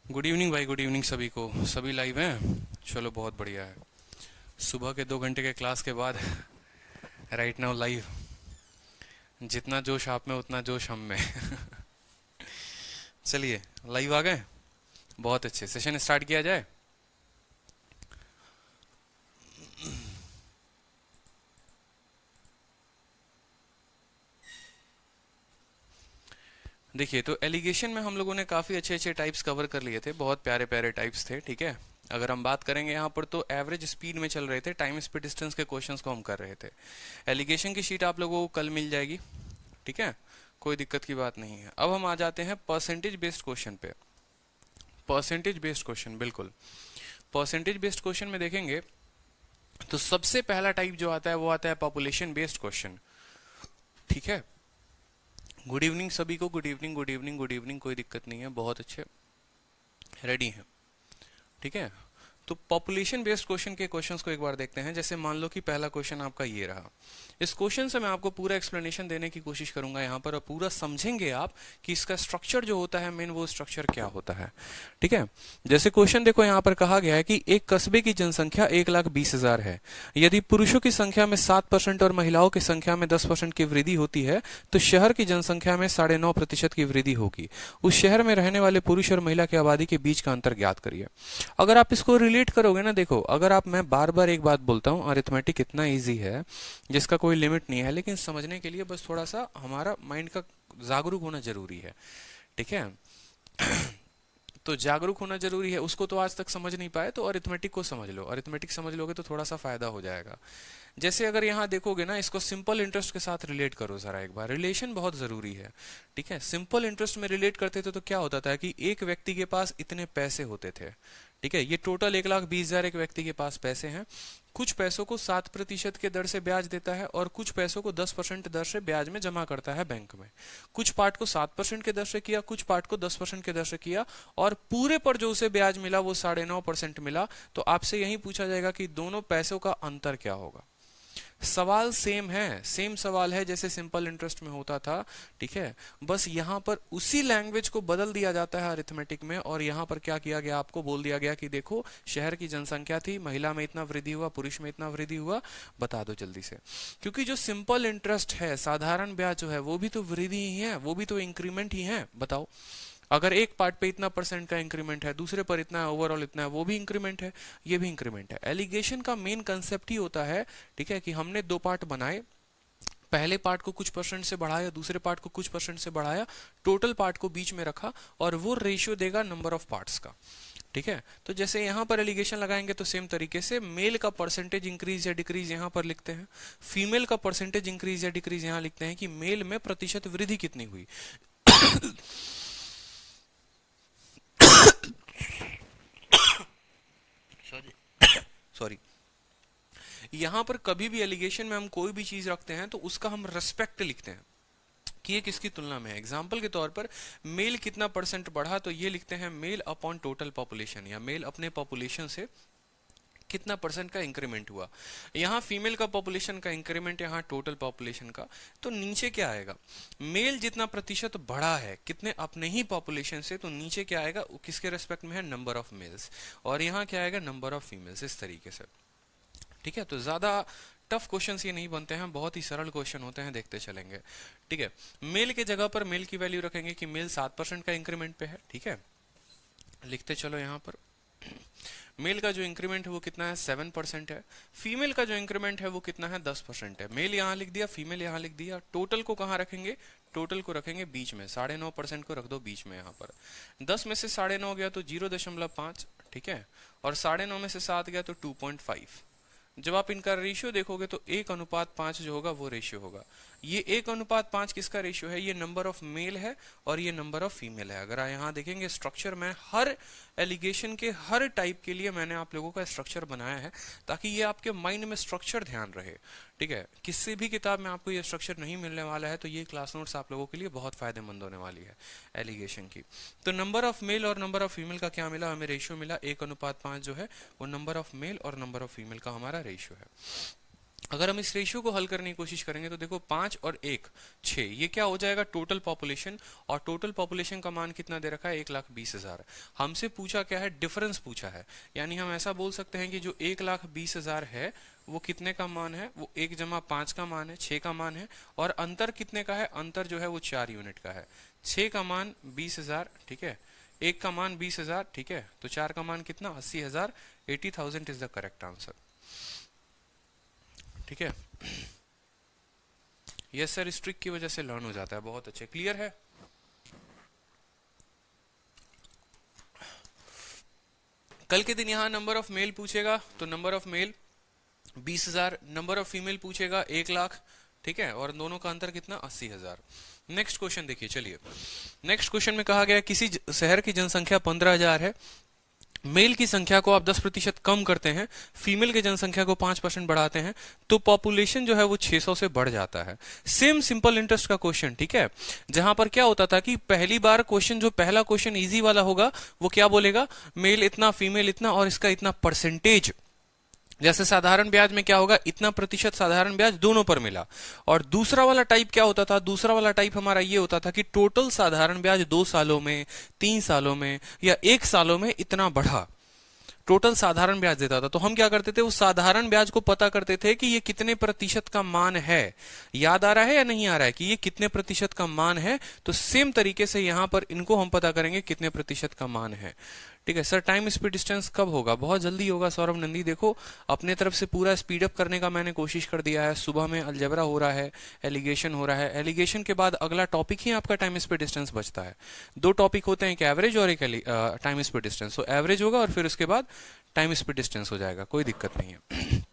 Good evening भाई, good evening सभी को। सभी लाइव हैं? चलो बहुत बढ़िया है। सुबह के 2 घंटे के क्लास के बाद राइट नाउ लाइव। जितना जोश आप में उतना जोश हम में। चलिए लाइव आ गए। बहुत अच्छे, सेशन स्टार्ट किया जाए। देखिए, तो एलिगेशन में हम लोगों ने काफ़ी अच्छे अच्छे टाइप्स कवर कर लिए थे, बहुत प्यारे प्यारे टाइप्स थे। ठीक है, अगर हम बात करेंगे यहाँ पर तो एवरेज स्पीड में चल रहे थे, टाइम स्पीड डिस्टेंस के क्वेश्चंस को हम कर रहे थे। एलिगेशन की शीट आप लोगों को कल मिल जाएगी। ठीक है, कोई दिक्कत की बात नहीं है। अब हम आ जाते हैं परसेंटेज बेस्ड क्वेश्चन पे। परसेंटेज बेस्ड क्वेश्चन, बिल्कुल। परसेंटेज बेस्ड क्वेश्चन में देखेंगे तो सबसे पहला टाइप जो आता है वो आता है पॉपुलेशन बेस्ड क्वेश्चन। ठीक है, गुड इवनिंग सभी को। Good evening, good evening, good evening. कोई दिक्कत नहीं है, बहुत अच्छे रेडी हैं। ठीक है, तो पॉपुलेशन बेस्ड क्वेश्चन के क्वेश्चंस को एक बार देखते हैं। जैसे मान लो कि पहला क्वेश्चन आपका ये रहा। इस क्वेश्चन से मैं आपको पूरा एक्सप्लेनेशन देने की कोशिश करूंगा यहाँ पर, और पूरा समझेंगे आप कि इसका स्ट्रक्चर जो होता है मेन, वो स्ट्रक्चर क्या होता है। ठीक है, जैसे क्वेश्चन देखो, यहाँ पर कहा गया है कि एक कस्बे की जनसंख्या 1,20,000 है। यदि पुरुषों की संख्या में 7% और महिलाओं की संख्या में 10% की वृद्धि होती है तो शहर की जनसंख्या में 9.5% की वृद्धि होगी। उस शहर में रहने वाले पुरुष और महिला की आबादी के बीच का अंतर ज्ञात करिए। अगर आप इसको रिलेट करोगे ना, देखो, अगर आप, मैं बार बार एक बात बोलता हूँ, अरिथमेटिक इतना इजी है जिसका कोई लिमिट नहीं है, लेकिन समझने के लिए बस थोड़ा सा हमारा माइंड का जागरूक होना जरूरी है। ठीक है, तो जागरूक होना जरूरी है। उसको तो आज तक समझ नहीं पाए तो अरिथमेटिक को समझ लो। अरिथमेटिक समझ लोगे तो थोड़ा सा फायदा हो जाएगा। जैसे अगर यहाँ देखोगे ना, इसको सिंपल इंटरेस्ट के साथ रिलेट करो जरा एक बार। रिलेशन बहुत जरूरी है। ठीक है, सिंपल इंटरेस्ट में रिलेट करते थे तो क्या होता था कि एक व्यक्ति के पास इतने पैसे होते थे। ठीक है, ये टोटल 1,20,000 एक व्यक्ति के पास पैसे हैं। कुछ पैसों को 7% के दर से ब्याज देता है और कुछ पैसों को 10% दर से ब्याज में जमा करता है बैंक में। कुछ पार्ट को 7% के दर से किया, कुछ पार्ट को 10% के दर से किया, और पूरे पर जो उसे ब्याज मिला वो 9.5% मिला। तो आपसे यही पूछा जाएगा कि दोनों पैसों का अंतर क्या होगा। सवाल सेम है, सेम सवाल है जैसे सिंपल इंटरेस्ट में होता था। ठीक है, बस यहाँ पर उसी लैंग्वेज को बदल दिया जाता है अरिथमेटिक में, और यहाँ पर क्या किया गया, आपको बोल दिया गया कि देखो, शहर की जनसंख्या थी, महिला में इतना वृद्धि हुआ, पुरुष में इतना वृद्धि हुआ, बता दो जल्दी से। क्योंकि जो सिंपल इंटरेस्ट है, साधारण ब्याज जो है, वो भी तो वृद्धि ही है, वो भी तो इंक्रीमेंट ही है। बताओ, अगर एक पार्ट पे इतना परसेंट का इंक्रीमेंट है, दूसरे पर इतना है, ओवरऑल इतना है, वो भी इंक्रीमेंट है, ये भी इंक्रीमेंट है। एलिगेशन का मेन कंसेप्ट ही होता है, ठीक है, कि हमने 2 पार्ट बनाए, पहले पार्ट को कुछ परसेंट से बढ़ाया, दूसरे पार्ट को कुछ परसेंट से बढ़ाया, टोटल पार्ट को बीच में रखा, और वो रेशियो देगा नंबर ऑफ पार्ट्स का। ठीक है, तो जैसे यहां पर एलिगेशन लगाएंगे तो सेम तरीके से मेल का परसेंटेज इंक्रीज या डिक्रीज यहां पर लिखते हैं, फीमेल का परसेंटेज इंक्रीज या डिक्रीज यहां लिखते हैं कि मेल में प्रतिशत वृद्धि कितनी हुई। Sorry, sorry. यहां पर कभी भी एलिगेशन में हम कोई भी चीज रखते हैं तो उसका हम रेस्पेक्ट लिखते हैं कि ये किसकी तुलना में है। एग्जाम्पल के तौर पर मेल कितना परसेंट बढ़ा, तो ये लिखते हैं मेल अपॉन टोटल पॉपुलेशन, या मेल अपने पॉपुलेशन से कितना परसेंट का इंक्रीमेंट हुआ। यहाँ फीमेल का पॉपुलेशन का इंक्रीमेंट, यहाँ टोटल पॉपुलेशन का। तो नीचे क्या आएगा, मेल जितना प्रतिशत बढ़ा है कितने अपने ही पॉपुलेशन से, तो नीचे क्या आएगा, किसके रेस्पेक्ट में है, नंबर ऑफ मेल्स, और यहाँ क्या आएगा, नंबर ऑफ फीमेल्स, इस तरीके से। ठीक है, तो ज्यादा टफ क्वेश्चंस ये नहीं बनते हैं, बहुत ही सरल क्वेश्चन होते हैं, देखते चलेंगे। ठीक है, मेल के जगह पर मेल की वैल्यू रखेंगे कि मेल 7% का इंक्रीमेंट पे है। ठीक है, लिखते चलो यहाँ पर। मेल का जो इंक्रीमेंट है वो कितना है, 7% है। फीमेल का जो इंक्रीमेंट है वो कितना है, 10% है। मेल यहाँ लिख दिया, फीमेल यहाँ लिख दिया। टोटल को कहाँ रखेंगे, टोटल को रखेंगे बीच में, 9.5% को रख दो बीच में यहाँ पर। 10 में से 9.5 गया तो 0.5। ठीक है, और 9.5 में से 7 गया तो 2.5। जब आप इनका रेशियो देखोगे तो 1:5 जो होगा वो रेशियो होगा। ये 1:5 किसका रेशियो है, ये नंबर ऑफ मेल है और ये नंबर ऑफ फीमेल है। अगर आप यहाँ देखेंगे स्ट्रक्चर में, हर एलिगेशन के हर टाइप के लिए मैंने आप लोगों का स्ट्रक्चर बनाया है ताकि ये आपके माइंड में स्ट्रक्चर ध्यान रहे। ठीक है, किसी भी किताब में आपको ये स्ट्रक्चर नहीं मिलने वाला है, तो ये क्लास नोट्स आप लोगों के लिए बहुत फायदेमंद होने वाली है एलिगेशन की। तो नंबर ऑफ मेल और नंबर ऑफ फीमेल का क्या मिला, हमें रेशियो मिला 1:5 जो है वो नंबर ऑफ मेल और नंबर ऑफ फीमेल का हमारा रेशियो है। अगर हम इस रेशियो को हल करने की कोशिश करेंगे तो देखो 5 और 1 6, ये क्या हो जाएगा टोटल पॉपुलेशन, और टोटल पॉपुलेशन का मान कितना दे रखा है 1,20,000। हमसे पूछा क्या है, डिफरेंस पूछा है, यानी हम ऐसा बोल सकते हैं कि जो 1,20,000 है वो कितने का मान है, वो 1 जमा 5 का मान है, 6 का मान है, और अंतर कितने का है, अंतर जो है वो 4 यूनिट का है। 6 का मान 20,000, ठीक है, 1 का मान 20,000, ठीक है, तो 4 का मान कितना 80,000, 80,000 इज द करेक्ट आंसर। ठीक है, यस सर, इस ट्रिक की वजह से लर्न हो जाता है, बहुत अच्छे, क्लियर है। कल के दिन यहाँ नंबर ऑफ मेल पूछेगा तो number of male 20,000, number of female पूछेगा 1,00,000, ठीक है, और दोनों का अंतर कितना 80,000। नेक्स्ट क्वेश्चन देखिए, चलिए नेक्स्ट क्वेश्चन में कहा गया किसी शहर की जनसंख्या 15,000 है, मेल की संख्या को आप 10% कम करते हैं, फीमेल की जनसंख्या को 5% बढ़ाते हैं, तो पॉपुलेशन जो है वो 600 से बढ़ जाता है। सेम सिंपल इंटरेस्ट का क्वेश्चन, ठीक है, जहां पर क्या होता था कि पहली बार क्वेश्चन, जो पहला क्वेश्चन इजी वाला होगा वो क्या बोलेगा, मेल इतना फीमेल इतना और इसका इतना परसेंटेज। जैसे साधारण ब्याज में क्या होगा, इतना प्रतिशत साधारण ब्याज दोनों पर मिला। और दूसरा वाला टाइप क्या होता था, दूसरा वाला टाइप हमारा ये होता था कि टोटल साधारण ब्याज 2 सालों में, 3 सालों में या 1 सालों में इतना बढ़ा, टोटल साधारण ब्याज देता था। तो हम क्या करते थे, उस साधारण ब्याज को पता करते थे कि ये कितने प्रतिशत का मान है। याद आ रहा है या नहीं आ रहा है कि ये कितने प्रतिशत का मान है, तो सेम तरीके से यहां पर इनको हम पता करेंगे कितने प्रतिशत का मान है। ठीक है सर, टाइम स्पीड डिस्टेंस कब होगा, बहुत जल्दी होगा सौरभ नंदी। देखो अपने तरफ से पूरा स्पीड अप करने का मैंने कोशिश कर दिया है। सुबह में अलजेब्रा हो रहा है, एलिगेशन हो रहा है, एलिगेशन के बाद अगला टॉपिक ही आपका टाइम स्पीड डिस्टेंस बचता है। 2 टॉपिक होते हैं, एक एवरेज और एक टाइम स्पीड डिस्टेंस। तो एवरेज होगा और फिर उसके बाद टाइम स्पीड डिस्टेंस हो जाएगा, कोई दिक्कत नहीं है।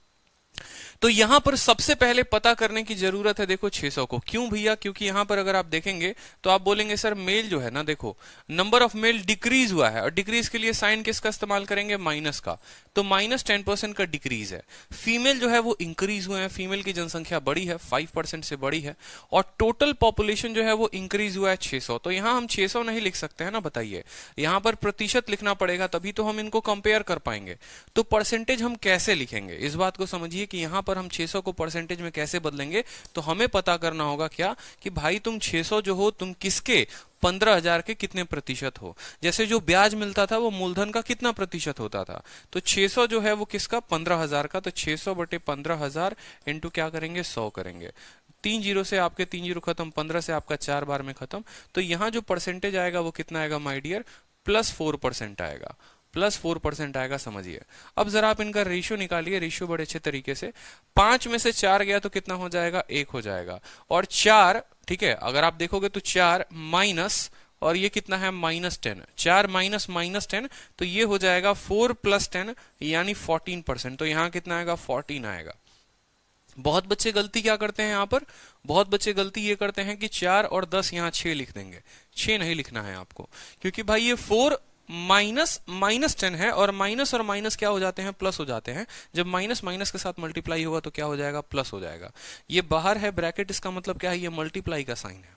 तो यहां पर सबसे पहले पता करने की जरूरत है, देखो 600 को। क्यों भैया, क्योंकि यहां पर अगर आप देखेंगे तो आप बोलेंगे सर मेल जो है ना, देखो नंबर ऑफ मेल डिक्रीज हुआ है, और डिक्रीज के लिए साइन किसका इस्तेमाल करेंगे, माइनस का, तो -10% का डिक्रीज है। फीमेल जो है वो इंक्रीज हुए हैं, फीमेल की जनसंख्या बढ़ी है, 5% से बढ़ी है, और टोटल पॉपुलेशन जो है वो इंक्रीज हुआ है 600। तो यहां हम 600 नहीं लिख सकते हैं ना, बताइए, यहां पर प्रतिशत लिखना पड़ेगा, तभी तो हम इनको कंपेयर कर पाएंगे। तो परसेंटेज हम कैसे लिखेंगे, इस बात को समझिए कि यहां पर हम 600 को परसेंटेज में कैसे बदलेंगे। तो हमें पता करना होगा क्या, कि भाई तुम 600 जो हो तुम किसके, 15,000 के कितने प्रतिशत हो। जैसे जो ब्याज मिलता था वो मूलधन का कितना प्रतिशत होता था, तो 600 जो है वो किसका, 15,000 का। तो 600 बटे 15,000 इंटू क्या करेंगे, 100 करेंगे। 3 जीरो से आपके 3 जीरो खत्म, 15 से आपका 4 बार में खत्म। तो यहां जो परसेंटेज आएगा वो कितना आएगा माय डियर, +4% आएगा, +4% आएगा, समझिए। अब जरा आप इनका रेशियो निकालिए, रेशियो बड़े अच्छे तरीके से। 5 में से 4 गया तो कितना हो जाएगा, 1 हो जाएगा, और 4, ठीक है, अगर आप देखोगे तो 4 माइनस, और ये कितना है -10, 4 माइनस -10, तो ये हो जाएगा 4 + 10 यानी 14%। तो यहां कितना आएगा, 14 आएगा। बहुत बच्चे गलती क्या करते हैं यहाँ पर, बहुत बच्चे गलती ये करते हैं कि 4 और 10 यहाँ 6 लिख देंगे। 6 नहीं लिखना है आपको, क्योंकि भाई ये 4 -10 है, और माइनस क्या हो जाते हैं, प्लस हो जाते हैं। जब माइनस माइनस के साथ मल्टीप्लाई होगा तो क्या हो जाएगा, प्लस हो जाएगा। ये बाहर है ब्रैकेट, इसका मतलब क्या है, ये मल्टीप्लाई का साइन है।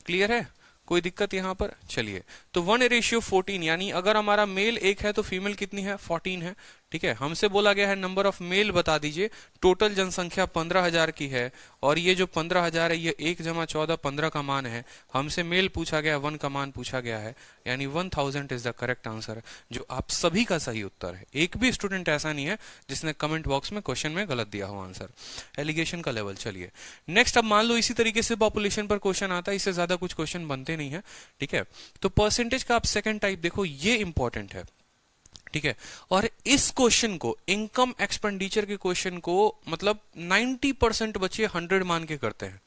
क्लियर है, कोई दिक्कत यहां पर। चलिए, तो 1:14, यानी अगर हमारा मेल 1 है तो फीमेल कितनी है, 14 है। ठीक है, हमसे बोला गया है नंबर ऑफ मेल बता दीजिए, टोटल जनसंख्या 15,000 की है, और ये जो 15,000 है ये 1 जमा 14 15 का मान है। हमसे मेल पूछा गया, 1 का मान पूछा गया है, यानी 1000 इज द करेक्ट आंसर, जो आप सभी का सही उत्तर है। एक भी स्टूडेंट ऐसा नहीं है जिसने कमेंट बॉक्स में क्वेश्चन में गलत दिया हो आंसर। एलिगेशन का लेवल। चलिए नेक्स्ट, अब मान लो इसी तरीके से पॉपुलेशन पर क्वेश्चन आता है, इससे ज्यादा कुछ क्वेश्चन बनते नहीं है। ठीक है, तो परसेंटेज का आप सेकंड टाइप देखो, ये इंपॉर्टेंट है। ठीक है, और इस क्वेश्चन को, इनकम एक्सपेंडिचर के क्वेश्चन को, मतलब 90% बच्चे 100 मान के करते हैं।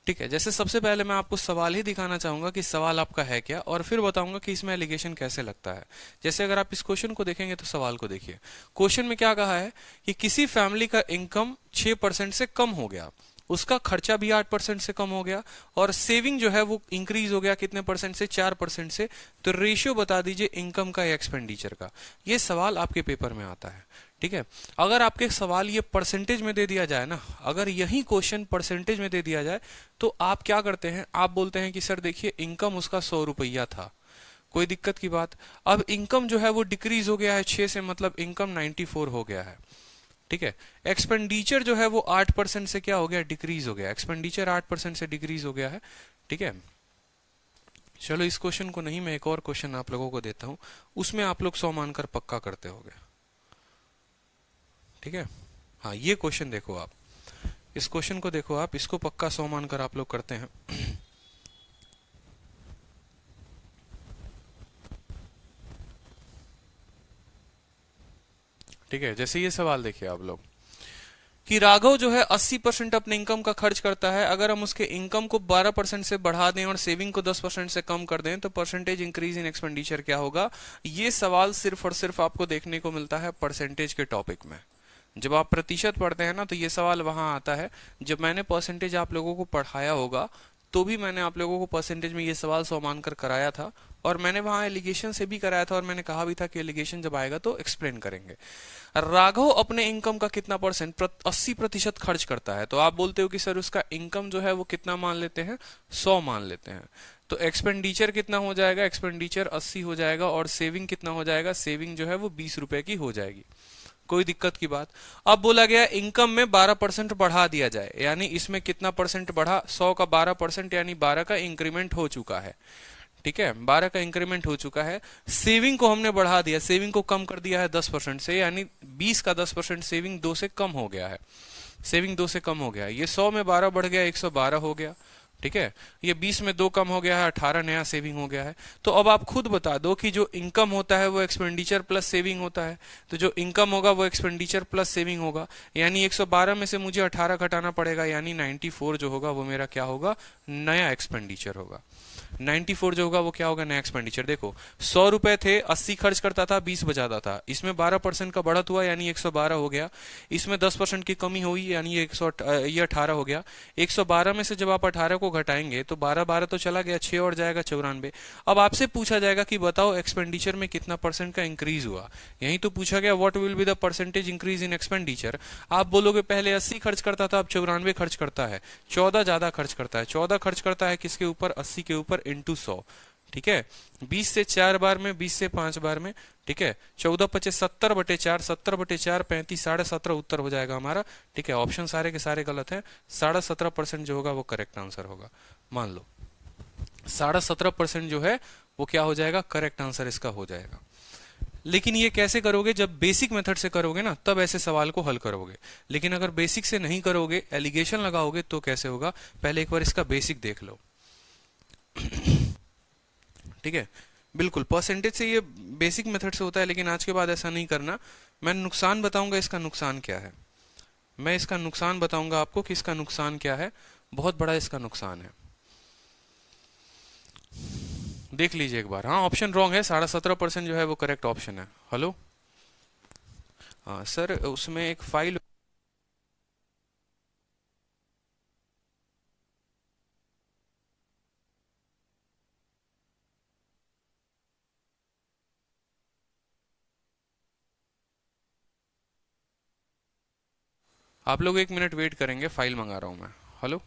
ठीक है, जैसे सबसे पहले मैं आपको सवाल ही दिखाना चाहूंगा कि सवाल आपका है क्या, और फिर बताऊंगा कि इसमें एलिगेशन कैसे लगता है। जैसे अगर आप इस क्वेश्चन को देखेंगे तो सवाल को देखिए, क्वेश्चन में क्या कहा है कि किसी फैमिली का इनकम 6% से कम हो गया, उसका खर्चा भी 8% से कम हो गया, और सेविंग जो है वो इंक्रीज हो गया कितने परसेंट से, 4% से। तो रेशियो बता दीजिए इनकम का या एक्सपेंडिचर का। ये सवाल आपके पेपर में आता है। ठीक है, अगर आपके सवाल ये परसेंटेज में दे दिया जाए ना, अगर यही क्वेश्चन परसेंटेज में दे दिया जाए तो आप क्या करते हैं, आप बोलते हैं कि सर देखिए इनकम उसका 100 रुपया था, कोई दिक्कत की बात। अब इनकम जो है वो डिक्रीज हो गया है 6 से, मतलब इनकम 94 हो गया है। ठीक है। एक्सपेंडिचर जो है वो 8% से क्या हो गया, डिक्रीज हो गया। एक्सपेंडिचर 8% से डिक्रीज हो गया है, ठीक है। चलो इस क्वेश्चन को नहीं, मैं एक और क्वेश्चन आप लोगों को देता हूं, उसमें आप लोग 100 मानकर पक्का करते होगे, ठीक है। हाँ ये क्वेश्चन देखो आप, इस क्वेश्चन को देखो आप, इसको पक्का 100 मानकर आप लोग करते हैं। ठीक है, जैसे ये सवाल देखिए आप लोग कि राघव जो है 80% अपने इनकम का खर्च करता है, अगर हम उसके इनकम को 12% से बढ़ा दें और सेविंग को 10% से कम कर दें तो परसेंटेज इंक्रीज इन एक्सपेंडिचर क्या होगा। ये सवाल सिर्फ और सिर्फ आपको देखने को मिलता है परसेंटेज के टॉपिक में। जब आप प्रतिशत पढ़ते हैं ना तो ये सवाल वहां आता है। जब मैंने परसेंटेज आप लोगों को पढ़ाया होगा तो भी मैंने आप लोगों को परसेंटेज में ये सवाल 100 मानकर कराया था, और मैंने वहां एलिगेशन से भी कराया था, और मैंने कहा भी था कि एलिगेशन जब आएगा तो एक्सप्लेन करेंगे। राघव अपने इनकम का कितना परसेंट, 80% खर्च करता है, तो आप बोलते हो कि सर उसका इनकम जो है वो कितना मान लेते हैं, 100 मान लेते हैं। तो एक्सपेंडिचर कितना हो जाएगा, एक्सपेंडिचर 80 हो जाएगा, और सेविंग कितना हो जाएगा, सेविंग जो है वो 20 रुपए की हो जाएगी। कोई दिक्कत की बात। अब बोला गया इनकम में 12% बढ़ा दिया जाए, यानी इसमें कितना परसेंट बढ़ा, 100 का 12%, यानी 12 का इंक्रीमेंट हो चुका है, ठीक है, 12 का इंक्रीमेंट हो चुका है। सेविंग को हमने बढ़ा दिया, सेविंग को कम कर दिया है 10% से, यानी 20 का 10% सेविंग 2 से कम हो गया है, सेविंग 2 से कम हो गया है। ये 100 में 12 बढ़ गया, 112 हो गया, ठीक है। ये 20 में 2 कम हो गया है, 18 नया सेविंग हो गया है। तो अब आप खुद बता दो कि जो इनकम होता है वो एक्सपेंडिचर प्लस सेविंग होता है, तो जो इनकम होगा वो एक्सपेंडिचर प्लस सेविंग होगा, यानी 112 में से मुझे 18 घटाना पड़ेगा, यानी 94 जो होगा वो मेरा क्या होगा, नया एक्सपेंडिचर होगा। 94 जो होगा वो क्या होगा, नया एक्सपेंडिचर। देखो 100 रुपए थे, 80 खर्च करता था, 20 बचाता था, इसमें 12% का बढ़त हुआ यानी 112 हो गया, इसमें 10% की कमी हुई यानी ये 18 हो गया। 112 में से जब आप 18 को घटाएंगे तो 12 12 तो चला गया, 6 और जाएगा 94। अब आपसे पूछा जाएगा कि बताओ एक्सपेंडिचर में कितना परसेंट का इंक्रीज हुआ, यही तो पूछा गया, what will be the percentage increase in expenditure. आप बोलोगे पहले 80 खर्च करता था, अब 94 खर्च करता है, 14 ज्यादा खर्च करता है। 14 खर्च करता है किसके ऊपर, 80 के ऊपर, इंटू 100, ठीक है। 20 से 4 बार में, 20 से 5 बार में, ठीक है। 14 पचे 70/4, 70/4 35, 17.5 उत्तर हो जाएगा हमारा, ठीक है। ऑप्शन सारे के सारे गलत हैं, 17.5% जो होगा वो करेक्ट आंसर होगा। मान लो 17.5% जो है वो क्या हो जाएगा, करेक्ट आंसर इसका हो जाएगा। लेकिन ये कैसे करोगे, जब बेसिक मेथड से करोगे ना तब ऐसे सवाल को हल करोगे, लेकिन अगर बेसिक से नहीं करोगे, एलिगेशन लगाओगे तो कैसे होगा। पहले एक बार इसका बेसिक देख लो, ठीक है। बिल्कुल परसेंटेज से ये बेसिक मेथड से होता है, लेकिन आज के बाद ऐसा नहीं करना। मैं नुकसान बताऊंगा, इसका नुकसान क्या है, मैं इसका नुकसान बताऊंगा आपको कि इसका नुकसान क्या है, बहुत बड़ा इसका नुकसान है। देख लीजिए एक बार। हाँ ऑप्शन रॉन्ग है, 17.5% जो है वो करेक्ट ऑप्शन है। हेलो, हाँ सर उसमें एक फाइल, आप लोग 1 मिनट वेट करेंगे, फाइल मंगा रहा हूं मैं। हेलो,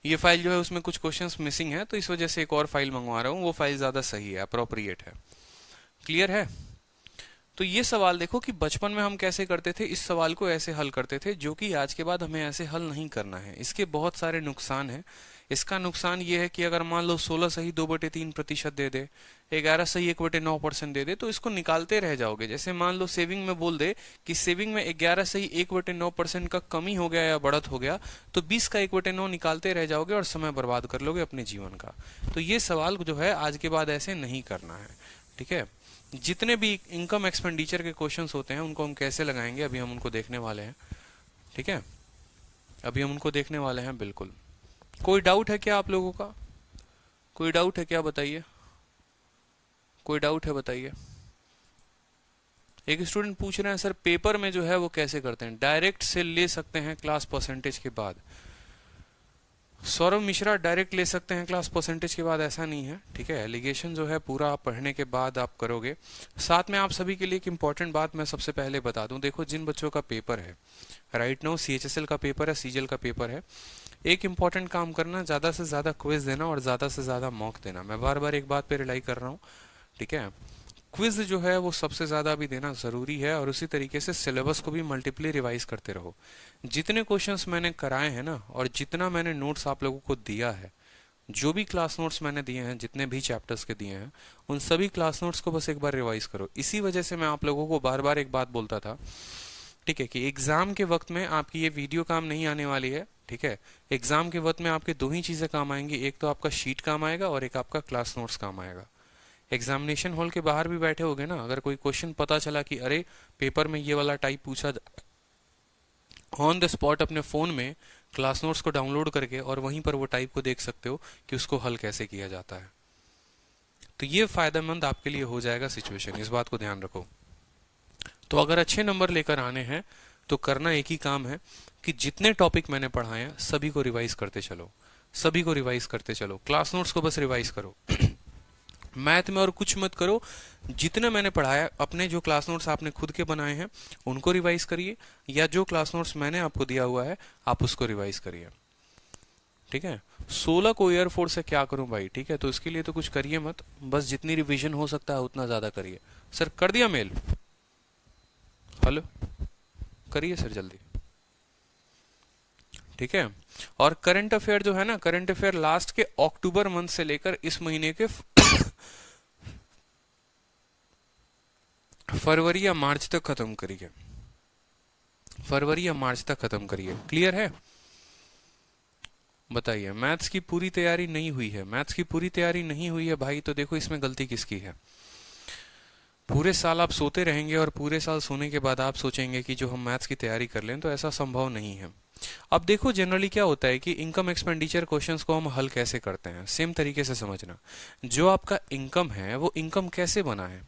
ये फाइल जो है उसमें कुछ क्वेश्चंस मिसिंग है, तो इस वजह से एक और फाइल मंगवा रहा हूँ, वो फाइल ज्यादा सही है, अप्रोप्रिएट है। क्लियर है। तो ये सवाल देखो कि बचपन में हम कैसे करते थे, इस सवाल को ऐसे हल करते थे, जो कि आज के बाद हमें ऐसे हल नहीं करना है। इसके बहुत सारे नुकसान हैं। इसका नुकसान ये है कि अगर मान लो 16 सही 2/3% दे दे, 11 सही 1/9% दे दे, तो इसको निकालते रह जाओगे। जैसे मान लो सेविंग में बोल दे कि सेविंग में 11 सही 1/9% का कमी हो गया या बढ़त हो गया, तो 20 का 1/9 निकालते रह जाओगे और समय बर्बाद कर लोगे अपने जीवन का। तो ये सवाल जो है आज के बाद ऐसे नहीं करना है, ठीक है। जितने भी इनकम एक्सपेंडिचर के क्वेश्चंस होते हैं उनको हम कैसे लगाएंगे, अभी हम उनको देखने वाले हैं, ठीक है। अभी हम उनको देखने वाले हैं, बिल्कुल। कोई डाउट है क्या आप लोगों का? कोई डाउट है क्या, बताइए। कोई डाउट है, बताइए। एक स्टूडेंट पूछ रहे हैं सर पेपर में जो है वो कैसे करते हैं, डायरेक्ट से ले सकते हैं क्लास परसेंटेज के बाद। सौरभ मिश्रा डायरेक्ट ले सकते हैं क्लास परसेंटेज के बाद, ऐसा नहीं है, ठीक है। एलिगेशन जो है पूरा आप पढ़ने के बाद आप करोगे। साथ में आप सभी के लिए एक इंपॉर्टेंट बात मैं सबसे पहले बता दूं, देखो जिन बच्चों का पेपर है राइट नाउ, CHSL का पेपर है, CGL का पेपर है, एक इंपॉर्टेंट काम करना, ज्यादा से ज्यादा क्विज देना और ज्यादा से ज्यादा मॉक देना। मैं बार बार एक बात पे रिलाई कर रहा हूँ, ठीक है। क्विज जो है वो सबसे ज्यादा भी देना जरूरी है, और उसी तरीके से सिलेबस को भी मल्टीपली रिवाइज करते रहो। जितने क्वेश्चंस मैंने कराए हैं ना, और जितना मैंने नोट्स आप लोगों को दिया है, जो भी क्लास नोट्स मैंने दिए हैं, जितने भी चैप्टर्स के दिए हैं, उन सभी क्लास नोट्स को बस एक बार रिवाइज करो। इसी वजह से मैं आप लोगों को बार बार एक बात बोलता था, ठीक है, कि एग्जाम के वक्त में आपकी ये वीडियो काम नहीं आने वाली है, ठीक है। एग्जाम के वक्त में आपके दो ही चीजें काम आएंगी, एक तो आपका शीट काम आएगा और एक आपका क्लास नोट्स काम आएगा। एग्जामिनेशन हॉल के बाहर भी बैठे होगे ना, अगर कोई क्वेश्चन पता चला कि अरे पेपर में ये वाला टाइप पूछा, ऑन द स्पॉट अपने फोन में क्लास नोट्स को डाउनलोड करके और वहीं पर वो टाइप को देख सकते हो कि उसको हल कैसे किया जाता है। तो ये फायदेमंद आपके लिए हो जाएगा सिचुएशन, इस बात को ध्यान रखो। तो अगर अच्छे नंबर लेकर आने हैं तो करना एक ही काम है कि जितने टॉपिक मैंने पढ़ाए हैं सभी को रिवाइज करते चलो, सभी को रिवाइज करते चलो। क्लास नोट्स को बस रिवाइज करो, मैथ में और कुछ मत करो। जितना मैंने पढ़ाया, अपने जो क्लास नोट्स आपने खुद के बनाए हैं उनको रिवाइज करिए, या जो क्लास नोट्स मैंने आपको दिया हुआ है आप उसको रिवाइज करिए, ठीक है। 16 को एयरफोर्स से क्या करूं भाई, ठीक है, तो इसके लिए तो कुछ करिए मत, बस जितनी रिवीजन हो सकता है उतना ज्यादा करिए। सर कर दिया मेल, हेलो, करिए सर जल्दी, ठीक है। और करंट अफेयर जो है ना, करंट अफेयर लास्ट के अक्टूबर मंथ से लेकर इस महीने के फरवरी या मार्च तक खत्म करिए, फरवरी या मार्च तक खत्म करिए। क्लियर है? बताइए। मैथ्स की पूरी तैयारी नहीं हुई है, मैथ्स की पूरी तैयारी नहीं हुई है भाई, तो देखो इसमें गलती किसकी है। पूरे साल आप सोते रहेंगे और पूरे साल सोने के बाद आप सोचेंगे कि जो हम मैथ्स की तैयारी कर लें, तो ऐसा संभव नहीं है। अब देखो जनरली क्या होता है कि इनकम एक्सपेंडिचर क्वेश्चंस को हम हल कैसे करते हैं, सेम तरीके से समझना। जो आपका इनकम है वो इनकम कैसे बना है,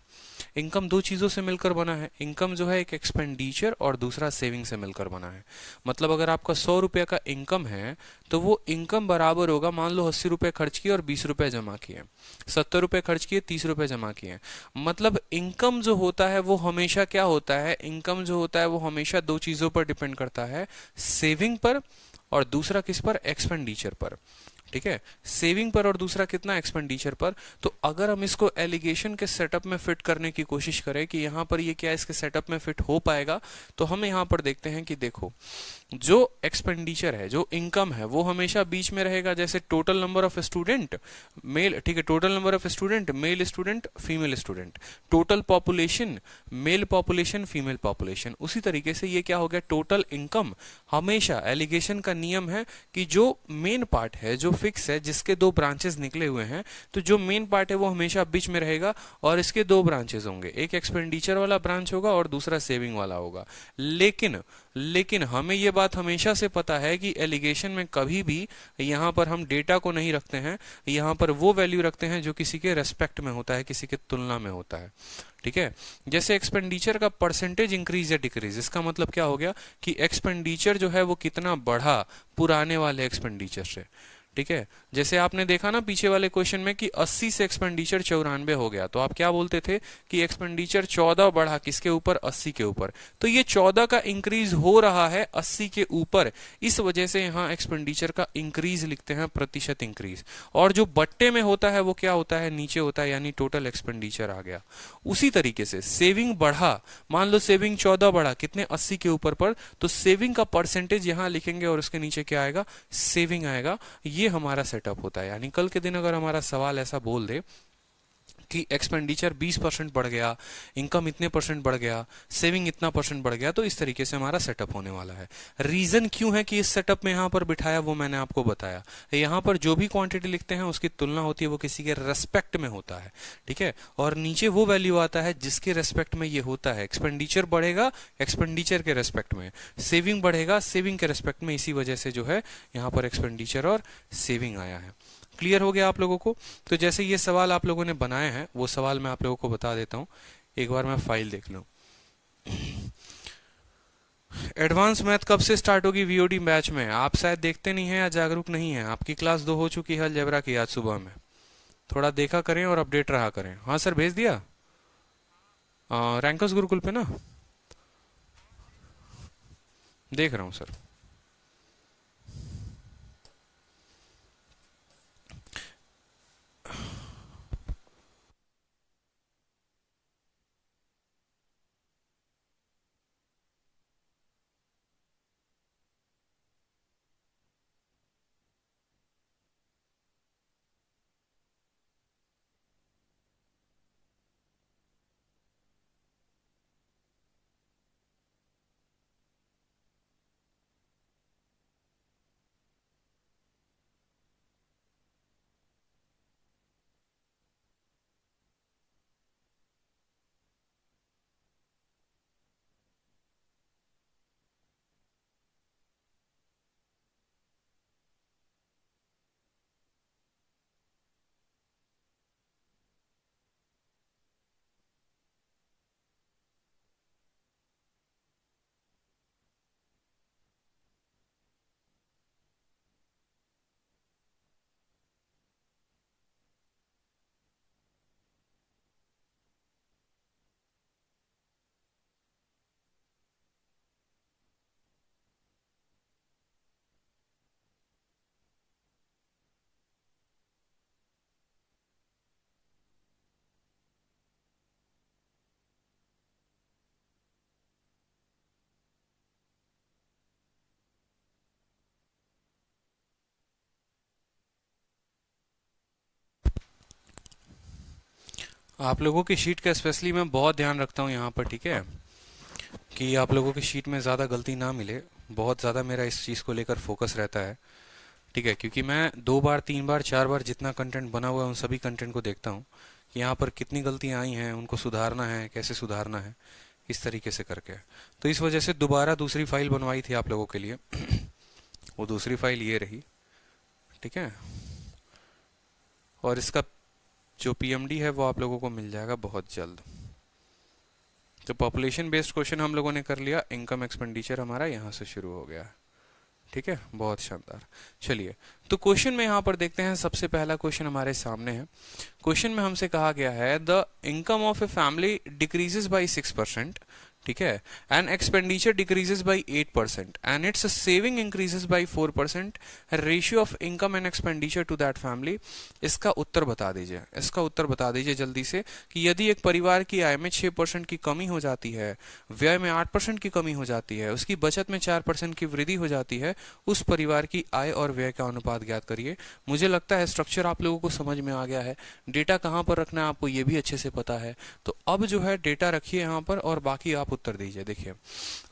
इनकम दो चीजों से मिलकर बना है। इनकम जो है एक एक्सपेंडिचर और दूसरा सेविंग से मिलकर बना है। मतलब अगर आपका 100 रुपए का इनकम है तो वो इनकम बराबर होगा, मान लो 80 रुपए खर्च किए और 20 रुपए जमा किए, 70 रुपए खर्च किए 30 रुपए जमा किए। मतलब इनकम जो होता है वो हमेशा क्या होता है, इनकम जो होता है वो हमेशा दो चीजों पर डिपेंड करता है, सेविंग पर और दूसरा किस पर, एक्सपेंडिचर पर, ठीक है। सेविंग पर और दूसरा कितना, एक्सपेंडिचर पर। तो अगर हम इसको एलिगेशन के सेटअप में फिट करने की कोशिश करें कि यहां पर ये क्या इसके सेटअप में फिट हो पाएगा, तो हम यहां पर देखते हैं कि देखो जो एक्सपेंडिचर है, जो इनकम है, वो हमेशा बीच में रहेगा। जैसे total number of student male, ठीक है, total number of student male student female student, total population male population female population. उसी तरीके से ये क्या हो गया, टोटल इनकम। हमेशा एलिगेशन का नियम है कि जो मेन पार्ट है, जो फिक्स है, जिसके दो ब्रांचेस निकले हुए हैं, तो जो मेन पार्ट है वो हमेशा बीच में रहेगा और इसके दो ब्रांचेस होंगे, एक एक्सपेंडिचर वाला ब्रांच होगा और दूसरा सेविंग वाला होगा। लेकिन हमें यह बात हमेशा से पता है कि एलिगेशन में कभी भी यहां पर हम डेटा को नहीं रखते हैं, यहां पर वो वैल्यू रखते हैं जो किसी के रेस्पेक्ट में होता है, किसी के तुलना में होता है, ठीक है। जैसे एक्सपेंडिचर का परसेंटेज इंक्रीज या डिक्रीज, इसका मतलब क्या हो गया कि एक्सपेंडिचर जो है वो कितना बढ़ा पुराने वाले एक्सपेंडिचर से, ठीक है, जैसे आपने देखा ना पीछे वाले क्वेश्चन में कि 80 से एक्सपेंडिचर 94 हो गया, तो आप क्या बोलते थे कि एक्सपेंडिचर 14 बढ़ा किसके ऊपर, 80 के ऊपर। तो ये 14 का इंक्रीज हो रहा है 80 के ऊपर, इस वजह से यहाँ एक्सपेंडिचर का इंक्रीज लिखते हैं, प्रतिशत इंक्रीज। और जो बट्टे में होता है वो क्या होता है, नीचे होता है, यानी टोटल एक्सपेंडिचर आ गया। उसी तरीके से सेविंग बढ़ा, मान लो सेविंग 14 बढ़ा कितने, 80 के ऊपर पर, तो सेविंग का परसेंटेज यहाँ लिखेंगे और उसके नीचे क्या आएगा, सेविंग आएगा। ये हमारा सेटअप होता है। यानी कल के दिन अगर हमारा सवाल ऐसा बोल दे कि एक्सपेंडिचर 20% बढ़ गया, इनकम इतने परसेंट बढ़ गया, सेविंग इतना परसेंट बढ़ गया, तो इस तरीके से हमारा सेटअप होने वाला है। रीजन क्यों है कि इस सेटअप में यहाँ पर बिठाया वो मैंने आपको बताया। यहाँ पर जो भी क्वांटिटी लिखते हैं उसकी तुलना होती है वो किसी के रेस्पेक्ट में होता है, ठीक है, और नीचे वो वैल्यू आता है जिसके रेस्पेक्ट में ये होता है। एक्सपेंडिचर बढ़ेगा एक्सपेंडिचर के रेस्पेक्ट में, सेविंग बढ़ेगा सेविंग के रेस्पेक्ट में, इसी वजह से जो है यहाँ पर एक्सपेंडिचर और सेविंग आया है। क्लियर हो गया आप लोगों को। तो जैसे ये सवाल आप लोगों ने बनाए हैं वो सवाल मैं आप लोगों को बता देता हूं, एक बार मैं फाइल देख लूं। एडवांस मैथ कब से स्टार्ट होगी वीओडी बैच में? आप शायद देखते नहीं हैं या जागरूक नहीं हैं। आपकी क्लास 2 हो चुकी है अलजेब्रा की आज सुबह में, थोड़ा देखा करें और अपडेट रहा करें। हाँ सर भेज दिया रैंकर्स गुरुकुल पे ना, देख रहा हूँ सर। आप लोगों की शीट का स्पेशली मैं बहुत ध्यान रखता हूँ यहाँ पर, ठीक है, कि आप लोगों की शीट में ज़्यादा गलती ना मिले। बहुत ज़्यादा मेरा इस चीज़ को लेकर फोकस रहता है, ठीक है, क्योंकि मैं 2 बार 3 बार 4 बार जितना कंटेंट बना हुआ है उन सभी कंटेंट को देखता हूँ कि यहाँ पर कितनी गलतियाँ आई हैं, उनको सुधारना है, कैसे सुधारना है, इस तरीके से करके। तो इस वजह से दोबारा दूसरी फाइल बनवाई थी आप लोगों के लिए वो दूसरी फाइल ये रही, ठीक है, और इसका जो पीएमडी है वो आप लोगों को मिल जाएगा बहुत जल्द। तो पॉपुलेशन बेस्ड क्वेश्चन हम लोगों ने कर लिया, इनकम एक्सपेंडिचर हमारा यहाँ से शुरू हो गया, ठीक है, बहुत शानदार। चलिए तो क्वेश्चन में यहाँ पर देखते हैं, सबसे पहला क्वेश्चन हमारे सामने है। क्वेश्चन में हमसे कहा गया है the income of a family decreases by 6%, ठीक है, and expenditure decreases by 8% and its saving increases by 4%, ratio of income and expenditure to that family. इसका उत्तर बता दीजिए, इसका उत्तर बता दीजिए जल्दी से कि यदि एक परिवार की आय में 6% की कमी हो जाती है, व्यय में 8% की कमी हो जाती है, उसकी बचत में 4% की वृद्धि हो जाती है, उस परिवार की आय और व्यय का अनुपात ज्ञात करिए। मुझे लगता है स्ट्रक्चर आप लोगों को समझ में आ गया है, डेटा कहाँ पर रखना है आपको ये भी अच्छे से पता है। तो अब जो है डेटा रखिए यहाँ पर और बाकी आप उत्तर दीजिए। देखिए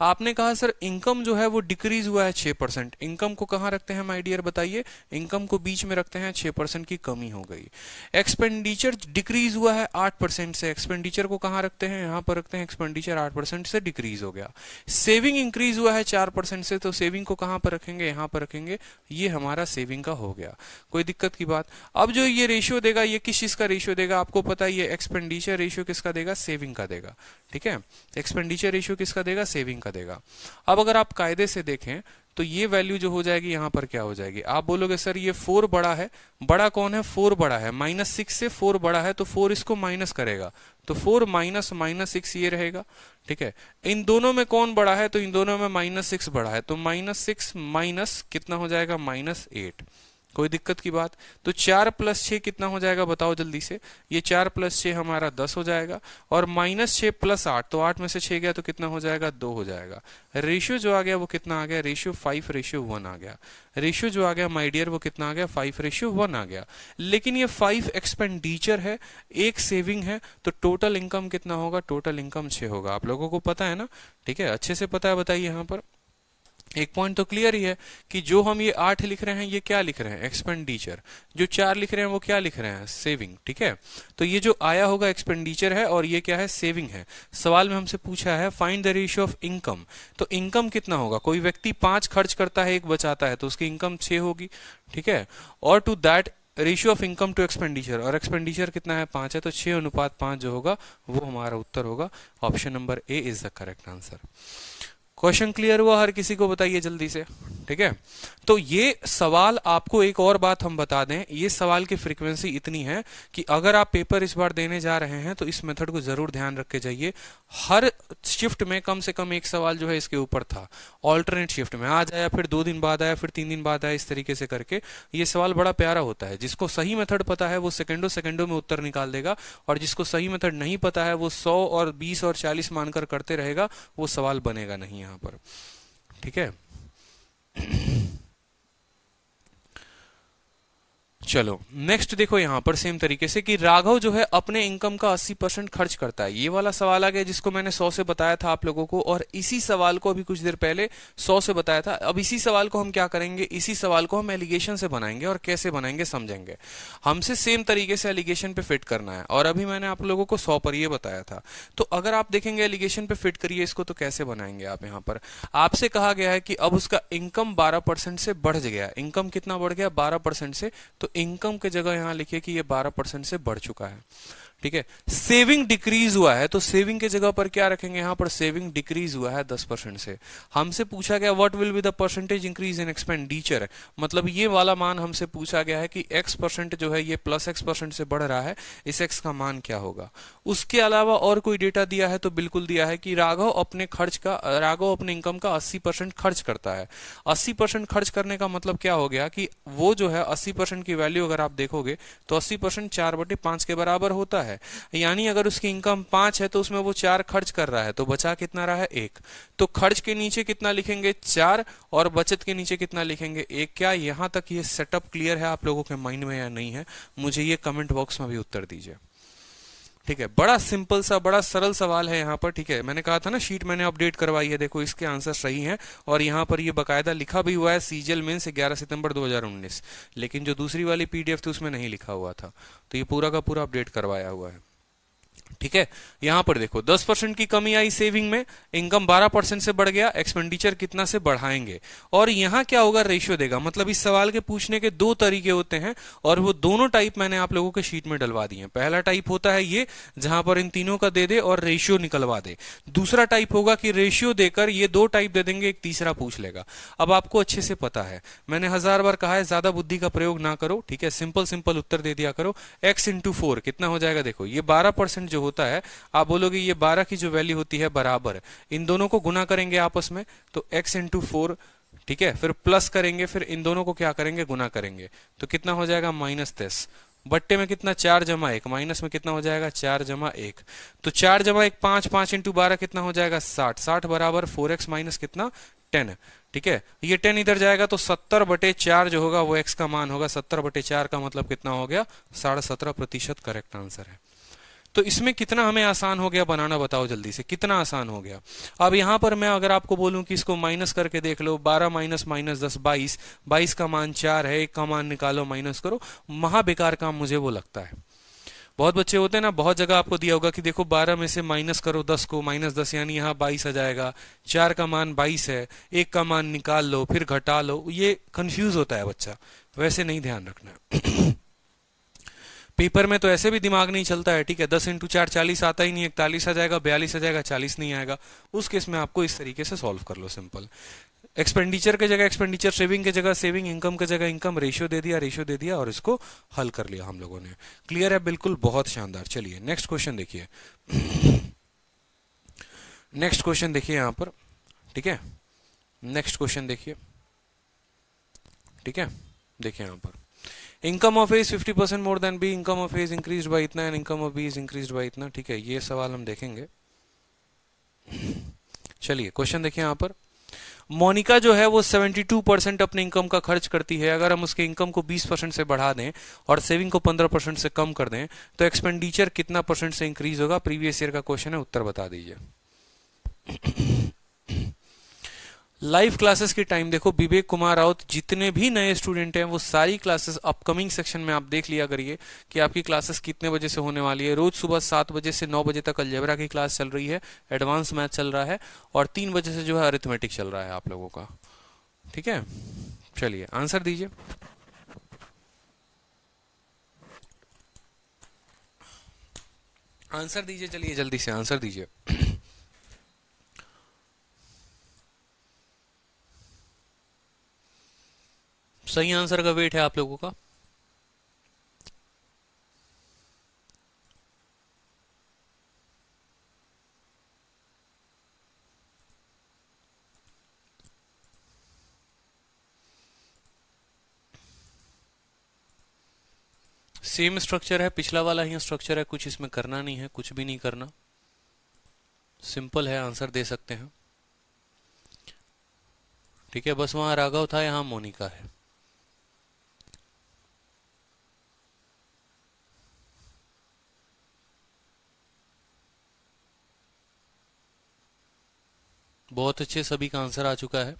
आपने कहा सर इनकम जो है वो डिक्रीज हुआ है 6%, इनकम को कहाँ रखते हैं माय डियर बताइए, इनकम को बीच में रखते हैं, 6% की कमी हो गई। एक्सपेंडिचर डिक्रीज हुआ है 8% से, एक्सपेंडिचर को कहाँ रखते हैं, यहाँ पर रखते हैं, एक्सपेंडिचर 8% से डिक्रीज हो गया। सेविंग इंक्रीज हुआ है 4% से, तो सेविंग को कहाँ पर रखेंगे, यहाँ पर रखेंगे, ये हमारा सेविंग का हो गया। कोई दिक्कत की बात? अब जो ये रेशियो देगा ये किस चीज का रेशियो देगा, आपको पता है ये एक्सपेंडिचर रेशियो किसका देगा, सेविंग का देगा, ठीक है, एक्सपेंडिचर एक्सपेंडिचर रेशियो किसका देगा, सेविंग का देगा। अब अगर आप कायदे से देखें तो ये वैल्यू जो हो जाएगी यहाँ पर क्या हो जाएगी, आप बोलोगे सर ये 4 बड़ा है, बड़ा कौन है, 4 बड़ा है, -6 से 4 बड़ा है तो 4 इसको माइनस करेगा, तो 4 माइनस -6 ये रहेगा, ठीक है। इन दोनों में कौन बड़ा है, तो इन दोनों में -6 बड़ा है, तो -6 माइनस कितना हो जाएगा, -8। कोई दिक्कत की बात, तो 4 + 6 कितना हो जाएगा बताओ जल्दी से, ये 4 + 6 हमारा 10 हो जाएगा, और -6 + 8, तो 8 में से 6 गया तो कितना हो जाएगा, 2 हो जाएगा। रेशियो जो आ गया वो कितना आ गया, रेशियो 5:1 आ गया। रेशियो जो आ गया माय डियर वो कितना आ गया, 5:1 आ गया। लेकिन ये 5 एक्सपेंडिचर है, 1 सेविंग है, तो टोटल इनकम कितना होगा, टोटल इनकम 6 होगा। आप लोगों को पता है ना, ठीक है, अच्छे से पता है, बताइए यहाँ पर एक पॉइंट तो क्लियर ही है कि जो हम ये 8 लिख रहे हैं ये क्या लिख रहे हैं, एक्सपेंडिचर, जो 4 लिख रहे हैं वो क्या लिख रहे हैं, सेविंग, ठीक है। तो ये जो आया होगा एक्सपेंडिचर है और ये क्या है, सेविंग है। सवाल में हमसे पूछा है find the ratio of income, तो इनकम कितना होगा, कोई व्यक्ति 5 खर्च करता है 1 बचाता है तो उसकी इनकम 6 होगी, ठीक है। और to that ratio of income to expenditure, और एक्सपेंडिचर कितना है, 5 है, तो 6:5 जो होगा वो हमारा उत्तर होगा। Option number A is the correct answer. Question clear हुआ हर किसी को, बताइए जल्दी से, ठीक है। तो ये सवाल, आपको एक और बात हम बता दें, ये सवाल की फ्रीक्वेंसी इतनी है कि अगर आप पेपर इस बार देने जा रहे हैं तो इस मेथड को जरूर ध्यान रख के जाइए। हर शिफ्ट में कम से कम एक सवाल जो है इसके ऊपर था, ऑल्टरनेट शिफ्ट में आज आया, फिर 2 दिन बाद आया, फिर 3 दिन बाद आया, इस तरीके से करके ये सवाल बड़ा प्यारा होता है। जिसको सही मेथड पता है वो सेकंडों में उत्तर निकाल देगा, और जिसको सही मेथड नहीं पता है वो 100 और 20 और 40 मानकर करते रहेगा, वो सवाल बनेगा नहीं यहाँ पर, ठीक है। चलो नेक्स्ट देखो यहां पर सेम तरीके से कि राघव जो है अपने इनकम का 80% खर्च करता है। ये वाला सवाल आ गया जिसको मैंने 100 से बताया था आप लोगों को, और इसी सवाल को अभी कुछ देर पहले 100 से बताया था। अब इसी सवाल को हम क्या करेंगे, इसी सवाल को हम एलिगेशन से बनाएंगे, और कैसे बनाएंगे समझेंगे। हमसे सेम तरीके से एलिगेशन पे फिट करना है, और अभी मैंने आप लोगों को 100 पर ये बताया था। तो अगर आप देखेंगे एलिगेशन पे फिट करिए इसको, तो कैसे बनाएंगे आप, यहाँ पर आपसे कहा गया है कि अब उसका इनकम 12% से बढ़ गया। इनकम कितना बढ़ गया, 12% से, तो इनकम के जगह यहां लिखिए कि ये 12% से बढ़ चुका है, ठीक है। सेविंग डिक्रीज हुआ है, तो सेविंग के जगह पर क्या रखेंगे, यहां पर सेविंग डिक्रीज हुआ है 10% से। हमसे पूछा गया what will be the percentage increase in expenditure, मतलब ये वाला मान हमसे पूछा गया है कि x% जो है ये +X% से बढ़ रहा है, इस x का मान क्या होगा। उसके अलावा और कोई डेटा दिया है तो बिल्कुल दिया है कि राघव अपने इनकम का 80% खर्च करता है। 80% खर्च करने का मतलब क्या हो गया कि वो जो है 80% की वैल्यू अगर आप देखोगे तो 80% 4/5 के बराबर होता है। यानी अगर उसकी इनकम 5 है तो उसमें वो 4 खर्च कर रहा है, तो बचा कितना रहा है, 1। तो खर्च के नीचे कितना लिखेंगे, 4, और बचत के नीचे कितना लिखेंगे, 1। क्या यहां तक ये सेटअप क्लियर है आप लोगों के माइंड में या नहीं है, मुझे ये कमेंट बॉक्स में भी उत्तर दीजिए, ठीक है। बड़ा सिंपल सा, बड़ा सरल सवाल है यहाँ पर, ठीक है। मैंने कहा था ना शीट मैंने अपडेट करवाई है, देखो इसके आंसर सही हैं, और यहाँ पर ये बकायदा लिखा भी हुआ है सीजीएल मेंस 11 सितंबर 2019, लेकिन जो दूसरी वाली पीडीएफ थी उसमें नहीं लिखा हुआ था, तो ये पूरा का पूरा अपडेट करवाया हुआ है, ठीक है। यहां पर देखो 10% की कमी आई सेविंग में, इनकम 12% से बढ़ गया, एक्सपेंडिचर कितना से बढ़ाएंगे, और यहां क्या होगा, रेशियो देगा। मतलब इस सवाल के पूछने के 2 तरीके होते हैं, और वो दोनों टाइप मैंने आप लोगों के शीट में डलवा दिए हैं। पहला टाइप होता है ये जहां पर इन तीनों का दे दे और रेशियो निकलवा दे। दूसरा टाइप होगा कि रेशियो देकर ये 2 टाइप दे देंगे, एक तीसरा पूछ लेगा। अब आपको अच्छे से पता है, मैंने 1000 बार कहा है ज्यादा बुद्धि का प्रयोग ना करो, ठीक है। सिंपल उत्तर दे दिया करो। x × 4 कितना हो जाएगा, देखो ये 12% जो होता है, आप बोलोगे ये 12 की जो वैल्यू होती है बराबर, इन दोनों को गुना करेंगे आपस में, तो x × 4, ठीक है। फिर प्लस करेंगे, फिर इन दोनों को क्या करेंगे, गुना करेंगे, तो कितना हो जाएगा, -10। बट्टे में कितना, 4 + 1, माइनस में कितना हो जाएगा, 4 + 1, तो 4 + 1 5, 5 × 12 कितना हो जाएगा, 60। 60 बराबर 4x माइनस कितना, 10, ठीक है। ये 10 इधर जाएगा तो 70/4 जो होगा वो x का मान होगा। 70/4 का मतलब कितना हो गया, 17.5% करेक्ट आंसर है। तो इसमें कितना हमें आसान हो गया बनाना, बताओ जल्दी से, कितना आसान हो गया। अब यहां पर मैं अगर आपको बोलूं कि इसको माइनस करके देख लो, 12 - -10 22, 22 का मान 4 है, 1 का मान निकालो, माइनस करो, महा बेकार काम मुझे वो लगता है। बहुत बच्चे होते हैं ना, बहुत जगह आपको दिया होगा कि देखो 12 में से माइनस करो 10 को, -10 यानी यहाँ 22 आ जाएगा, 4 का मान 22 है, 1 का मान निकाल लो, फिर घटा लो, ये कंफ्यूज होता है बच्चा, वैसे नहीं ध्यान रखना। पेपर में तो ऐसे भी दिमाग नहीं चलता है, ठीक है, 10 इंटू 4 40 आता ही नहीं, 41 आ जाएगा, 42 आ जाएगा, 40 नहीं आएगा। उस केस में आपको इस तरीके से सॉल्व कर लो, सिंपल। एक्सपेंडिचर के जगह एक्सपेंडिचर, सेविंग के जगह सेविंग, इनकम के जगह इनकम, रेशियो दे दिया और इसको हल कर लिया हम लोगों ने। क्लियर है? बिल्कुल, बहुत शानदार। चलिए नेक्स्ट क्वेश्चन देखिए। नेक्स्ट क्वेश्चन देखिए यहां पर, ठीक है, नेक्स्ट क्वेश्चन देखिए, ठीक है, देखिए यहां पर, income of A is 50% more than B, income of A is increased by इतना and income of B is increased by इतना, ठीक है, ये सवाल हम देखेंगे। चलिए क्वेश्चन देखिए यहां पर, मोनिका जो है वो 72% अपने इनकम का खर्च करती है। अगर हम उसके इनकम को 20% से बढ़ा दें और सेविंग को 15% से कम कर दें तो एक्सपेंडिचर कितना परसेंट से इंक्रीज होगा? प्रीवियस ईयर का क्वेश्चन है, उत्तर बता दीजिए। लाइव क्लासेस की टाइम देखो, विवेक कुमार राउत, जितने भी नए स्टूडेंट हैं वो सारी क्लासेस अपकमिंग सेक्शन में आप देख लिया करिए कि आपकी क्लासेस कितने बजे से होने वाली है। रोज सुबह 7 बजे से 9 बजे तक अलजेब्रा की क्लास चल रही है, एडवांस मैथ चल रहा है, और 3 बजे से जो है अरिथमेटिक चल रहा है आप लोगों का, ठीक है। चलिए आंसर दीजिए। आंसर दीजिए, चलिए जल्दी से आंसर दीजिए। सही आंसर का वेट है आप लोगों का। सेम स्ट्रक्चर है, पिछला वाला ही स्ट्रक्चर है, कुछ इसमें करना नहीं है, कुछ भी नहीं करना, सिंपल है, आंसर दे सकते हैं, ठीक है। बस वहां राघव था, यहां मोनिका है। बहुत अच्छे, सभी का आंसर आ चुका है,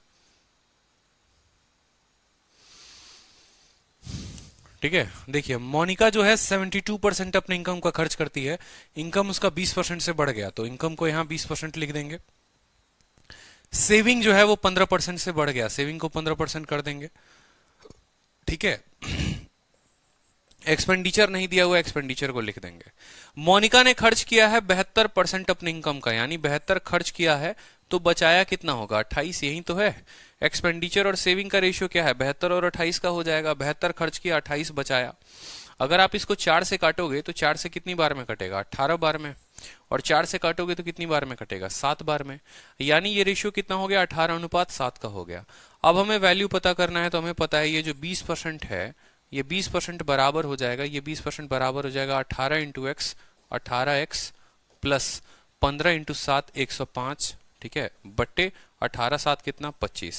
ठीक है। देखिए मोनिका जो है 72% अपने इनकम का खर्च करती है, इनकम उसका 20% से बढ़ गया तो इनकम को यहां 20% लिख देंगे। सेविंग जो है वो 15% से बढ़ गया, सेविंग को 15% कर देंगे, ठीक है। एक्सपेंडिचर नहीं दिया हुआ, एक्सपेंडिचर को लिख देंगे। मोनिका ने खर्च किया है 72% अपने इनकम का, यानी 72 खर्च किया है तो बचाया कितना होगा? 28, यही तो है। एक्सपेंडिचर और सेविंग का रेशियो क्या है? 72 और 28 का हो जाएगा। 72 खर्च किया, 28 बचाया। अगर आप इसको 4 से काटोगे तो 4 से कितनी बार में कटेगा? 18 बार में। और 4 से काटोगे तो कितनी बार में कटेगा? 7 बार में। यानी ये रेशियो कितना हो गया? 18:7 का हो गया। अब हमें वैल्यू पता करना है, तो हमें पता है ये जो 20% है, ये 20% बराबर हो जाएगा, ये 20% बराबर हो जाएगा 18 into x, 18x plus 15 into 7 105, ठीक है, बट्टे 18/7 कितना? 25,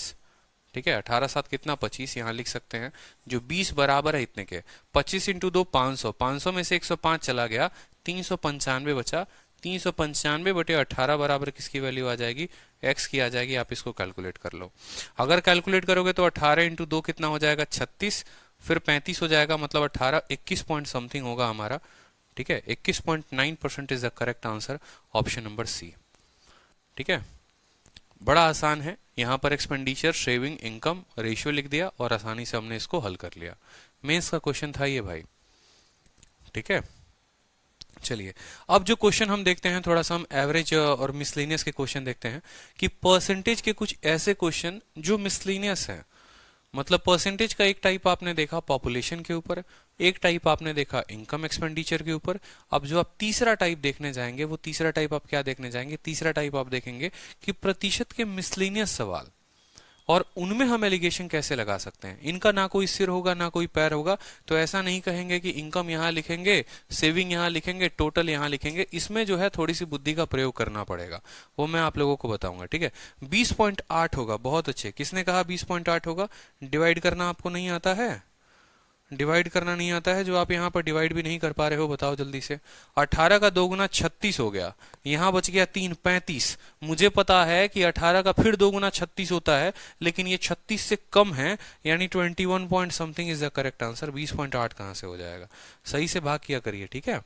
ठीक है। 18/7 कितना? 25, यहां लिख सकते हैं। जो 20 बराबर है इतने के, 25 इंटू 2 500, 500 में से 105 चला गया, 395 बचा। 395 बटे 18 बराबर किसकी वैल्यू आ जाएगी? x की आ जाएगी। आप इसको कैलकुलेट कर लो। अगर कैलकुलेट करोगे तो 18 इंटू 2 कितना हो जाएगा? 36, फिर 35 हो जाएगा, मतलब 18 21 पॉइंट समथिंग होगा हमारा, ठीक है। 21.9% is the correct answer, option number C, ठीक है। बड़ा आसान है, यहां पर एक्सपेंडिचर, सेविंग, इनकम, रेशियो लिख दिया और आसानी से हमने इसको हल कर लिया। मेंस का क्वेश्चन था ये भाई, ठीक है। चलिए अब जो क्वेश्चन हम देखते हैं, थोड़ा सा हम एवरेज और मिसलेनियस के क्वेश्चन देखते हैं कि परसेंटेज के कुछ ऐसे क्वेश्चन जो मिसलेनियस हैं। मतलब परसेंटेज का एक टाइप आपने देखा पॉपुलेशन के ऊपर, एक टाइप आपने देखा इनकम एक्सपेंडिचर के ऊपर। अब जो आप तीसरा टाइप देखने जाएंगे, वो तीसरा टाइप आप क्या देखने जाएंगे? तीसरा टाइप आप देखेंगे कि प्रतिशत के मिसलेनियस सवाल, और उनमें हम एलिगेशन कैसे लगा सकते हैं। इनका ना कोई सिर होगा ना कोई पैर होगा, तो ऐसा नहीं कहेंगे कि इनकम यहां लिखेंगे, सेविंग यहां लिखेंगे, टोटल यहां लिखेंगे। इसमें जो है थोड़ी सी बुद्धि का प्रयोग करना पड़ेगा, वो मैं आप लोगों को बताऊंगा, ठीक है। 20.8 होगा, बहुत अच्छे। किसने कहा 20.8 होगा? डिवाइड करना आपको नहीं आता है? डिवाइड करना नहीं आता है, जो आप यहाँ पर डिवाइड भी नहीं कर पा रहे हो, बताओ जल्दी से। 18 का 2 गुना 36 हो गया, यहाँ बच गया 3, 35। मुझे पता है कि 18 का फिर 2 गुना 36 होता है, लेकिन ये 36 से कम है, यानी 21 point something is the correct answer. 20.8 कहां से हो जाएगा? सही से भाग किया करिए, ठीक है।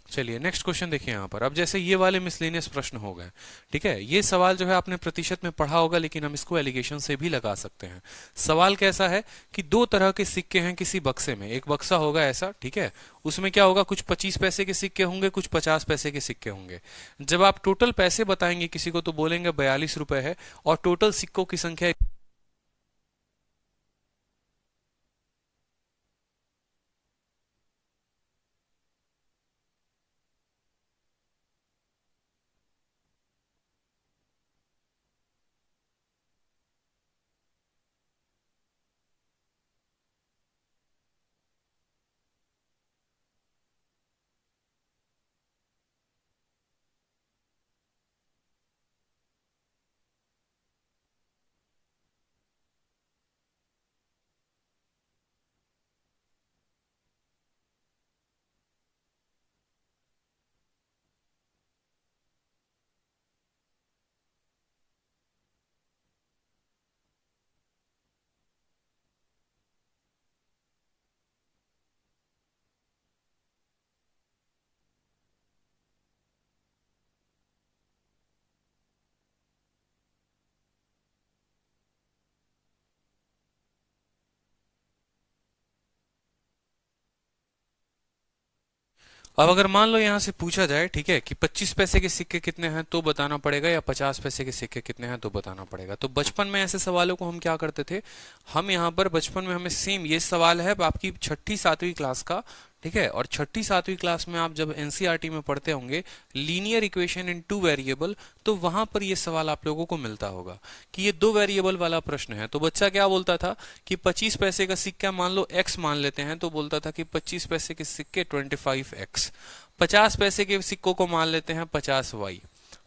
चलिए नेक्स्ट क्वेश्चन देखिए यहाँ पर। अब जैसे ये वाले मिसलेनियस प्रश्न हो गए, ठीक है, ये सवाल जो है आपने प्रतिशत में पढ़ा होगा, लेकिन हम इसको एलिगेशन से भी लगा सकते हैं। सवाल कैसा है कि दो तरह के सिक्के हैं किसी बक्से में। एक बक्सा होगा ऐसा, ठीक है, उसमें क्या होगा, कुछ 25 पैसे के सिक्के होंगे, कुछ 50 पैसे के सिक्के होंगे। जब आप टोटल पैसे बताएंगे किसी को तो बोलेंगे 42 रुपए है, और टोटल सिक्कों की संख्या। अब अगर मान लो यहां से पूछा जाए, ठीक है, कि 25 पैसे के सिक्के कितने हैं तो बताना पड़ेगा, या 50 पैसे के सिक्के कितने हैं तो बताना पड़ेगा। तो बचपन में ऐसे सवालों को हम क्या करते थे, हम यहाँ पर बचपन में हमें सेम ये सवाल है आपकी छठी सातवीं क्लास का, ठीक है, और छठी सातवीं क्लास में आप जब एनसीईआरटी में पढ़ते होंगे linear equation in two variable, तो वहां पर ये सवाल आप लोगों को मिलता होगा कि ये दो वेरिएबल वाला प्रश्न है। तो बच्चा क्या बोलता था कि 25 पैसे का सिक्का मान लो x मान लेते हैं, तो बोलता था कि 25 पैसे के सिक्के 25x। 50 पैसे के सिक्कों को मान लेते हैं 50y,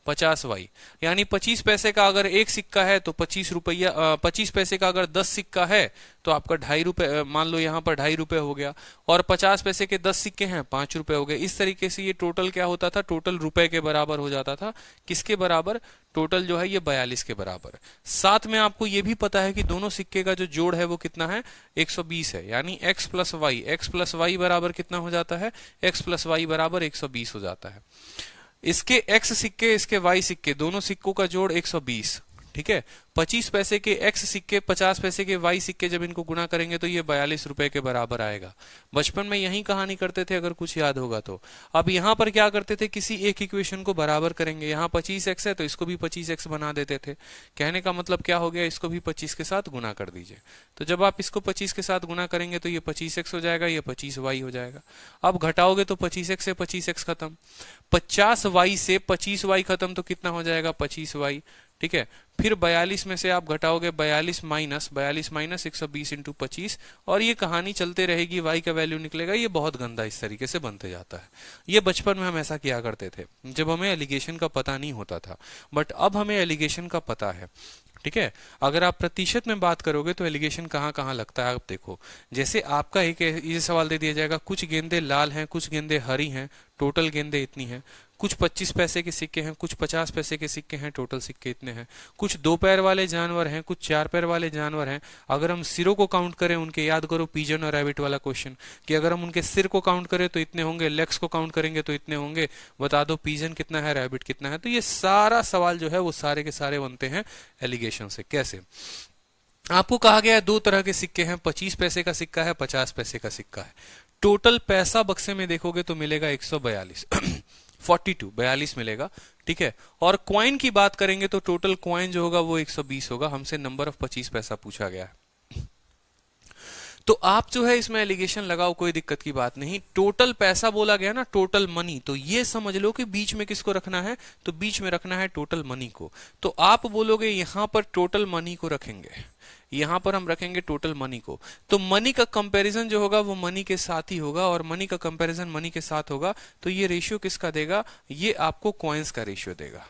50y, यानी 25 पैसे का अगर एक सिक्का है तो 25 रुपया, 25 पैसे का अगर 10 सिक्का है तो आपका 2.5 रुपए, मान लो यहाँ पर 2.5 रुपए हो गया, और 50 पैसे के 10 सिक्के हैं 5 रुपए हो गए। इस तरीके से ये टोटल क्या होता था, टोटल रुपए के बराबर हो जाता था। किसके बराबर, टोटल जो है ये 42 के बराबर। साथ में आपको ये भी पता है कि दोनों सिक्के का जो जोड़ है वो कितना है, 120 है, यानी x प्लस वाई बराबर कितना हो जाता है, x प्लस वाई बराबर 120 हो जाता है। इसके x सिक्के, इसके y सिक्के, दोनों सिक्कों का जोड़ 120, ठीक है। 25 पैसे के x सिक्के, 50 पैसे के y सिक्के जब इनको गुणा करेंगे तो ये 42 रुपए के बराबर आएगा। बचपन में यही कहानी करते थे, अगर कुछ याद होगा तो। अब यहाँ पर क्या करते थे, किसी एक इक्वेशन को बराबर करेंगे। यहाँ 25x है तो इसको भी 25x बना देते थे। कहने का मतलब क्या हो गया, इसको भी 25 के साथ गुना कर दीजिए। तो जब आप इसको 25 के साथ गुना करेंगे तो ये 25x हो जाएगा, ये 25y हो जाएगा। अब घटाओगे तो 25x से 25x खत्म, 50y से 25y खत्म, तो कितना हो जाएगा, 25y, ठीक है। फिर 42 में से आप घटाओगे 42 माइनस 120 इंटू 25, और ये कहानी चलते रहेगी, y का वैल्यू निकलेगा। ये बहुत गंदा इस तरीके से बनते जाता है। ये बचपन में हम ऐसा किया करते थे जब हमें एलिगेशन का पता नहीं होता था, बट अब हमें एलिगेशन का पता है, ठीक है। अगर आप प्रतिशत में बात करोगे तो एलिगेशन कहाँ कहाँ लगता है आप देखो। जैसे आपका एक ये सवाल दे दिया जाएगा, कुछ गेंदे लाल हैं, कुछ गेंदे हरी हैं, टोटल गेंदे इतनी हैं। कुछ 25 पैसे के सिक्के हैं, कुछ 50 पैसे के सिक्के हैं, टोटल सिक्के इतने हैं। कुछ 2 पैर वाले जानवर हैं, कुछ 4 पैर वाले जानवर हैं। अगर हम सिरों को काउंट करें उनके, याद करो पिजन और रैबिट वाला क्वेश्चन, कि अगर हम उनके सिर को काउंट करें तो इतने होंगे, लेग्स को काउंट करेंगे तो इतने होंगे। बता दो पिजन कितना है, रैबिट कितना है। तो ये सारा सवाल जो है वो सारे के सारे बनते हैं एलिगेशन से। कैसे, आपको कहा गया है दो तरह के सिक्के हैं, 25 पैसे का सिक्का है, 50 पैसे का सिक्का है। टोटल पैसा बक्से में देखोगे तो मिलेगा 142 42 मिलेगा, ठीक है। और क्वाइन की बात करेंगे तो टोटल क्वाइन जो होगा वो 120 होगा। हमसे नंबर ऑफ 25 पैसा पूछा गया है। तो आप जो है इसमें एलिगेशन लगाओ, कोई दिक्कत की बात नहीं। टोटल पैसा बोला गया ना, टोटल मनी, तो ये समझ लो कि बीच में किसको रखना है, तो बीच में रखना है टोटल मनी को। तो आप बोलोगे यहां पर टोटल मनी को रखेंगे, यहां पर हम रखेंगे टोटल मनी को। तो मनी का कंपैरिजन जो होगा वो मनी के साथ ही होगा, और मनी का कंपैरिजन मनी के साथ होगा। तो ये रेशियो किसका देगा, ये आपको कॉइन्स का रेशियो देगा।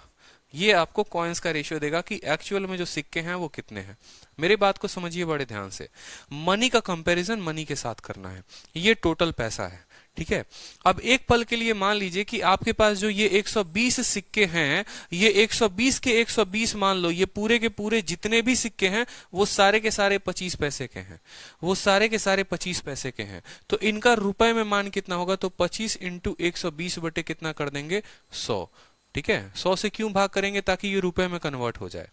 ये आपको कॉइन्स का रेशियो देगा कि एक्चुअल में जो सिक्के हैं वो कितने हैं। मेरी बात को समझिए बड़े ध्यान से, मनी का कंपैरिजन मनी के साथ करना है, ये टोटल पैसा है, ठीक है। अब एक पल के लिए मान लीजिए कि आपके पास जो ये 120 सिक्के हैं, ये 120 के 120 मान लो, ये पूरे के पूरे जितने भी सिक्के हैं वो सारे के सारे 25 पैसे के हैं, वो सारे के सारे 25 पैसे के हैं। तो इनका रुपए में मान कितना होगा, तो 25 इंटू 120 बटे कितना कर देंगे, 100, ठीक है। 100 से क्यों भाग करेंगे, ताकि ये रुपए में कन्वर्ट हो जाए,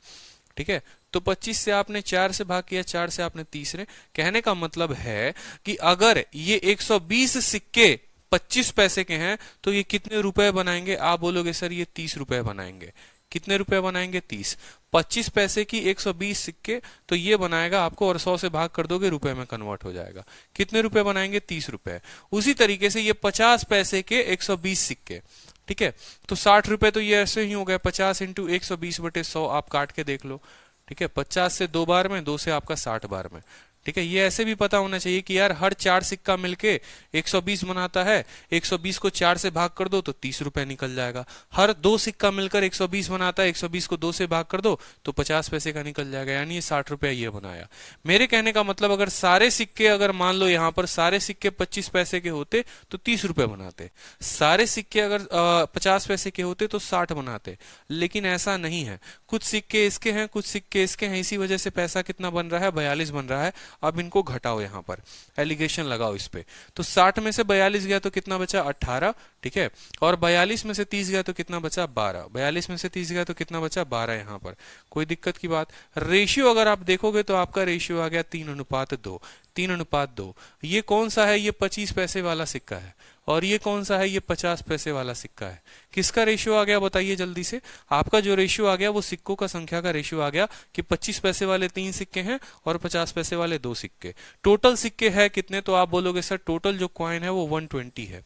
ठीक है। तो 25 से आपने 4 से भाग किया, 4 से आपने 30 ने, कहने का मतलब है कि अगर ये 120 सिक्के 25 पैसे के हैं तो ये कितने रुपए बनाएंगे, आप बोलोगे सर ये 30 रुपए बनाएंगे। कितने रुपए बनाएंगे, 30। 25 पैसे की 120 सिक्के, तो ये बनाएगा आपको, और 100 से भाग कर दोगे, रुपए में कन्वर्ट हो जाएगा। कितने रुपए बनाएंगे, 30 रुपए। उसी तरीके से ये 50 पैसे के 120 सिक्के, ठीक है, तो 60 रुपए तो ये ऐसे ही हो गया। 50 इंटू 120 बटे 100 आप काट के देख लो, ठीक है। 50 से 2 बार में, 2 से आपका 60 बार में, ठीक है। ये ऐसे भी पता होना चाहिए कि यार हर 4 सिक्का मिलके 120 बनाता है, 120 को 4 से भाग कर दो तो 30 रुपए निकल जाएगा। हर 2 सिक्का मिलकर 120 बनाता है, 120 को 2 से भाग कर दो तो 50 पैसे का निकल जाएगा, यानी ये 60 रुपया ये बनाया। मेरे कहने का मतलब, अगर सारे सिक्के, अगर मान लो यहाँ पर सारे सिक्के 25 पैसे के होते तो 30 रुपए बनाते, सारे सिक्के अगर 50 पैसे के होते तो 60 बनाते, लेकिन ऐसा नहीं है। कुछ सिक्के इसके हैं, कुछ सिक्के इसके हैं, इसी वजह से पैसा कितना बन रहा है, 42 बन रहा है। अब इनको घटाओ, यहां पर एलिगेशन लगाओ इस पे, तो 60 में से 42 गया तो कितना बचा, 18, ठीक है। और 42 में से 30 गया तो कितना बचा, 12। 42 में से 30 गया तो कितना बचा, 12। यहां पर कोई दिक्कत की बात। रेशियो अगर आप देखोगे तो आपका रेशियो आ गया 3:2, 3:2। ये कौन सा है, ये 25 पैसे वाला सिक्का है, और ये कौन सा है, ये 50 पैसे वाला सिक्का है। किसका रेशियो आ गया बताइए जल्दी से। आपका जो रेशियो आ गया वो सिक्कों का संख्या का रेशियो आ गया कि 25 पैसे वाले 3 सिक्के हैं और 50 पैसे वाले 2 सिक्के। टोटल सिक्के है कितने, तो आप बोलोगे सर टोटल जो कॉइन है वो 120 है,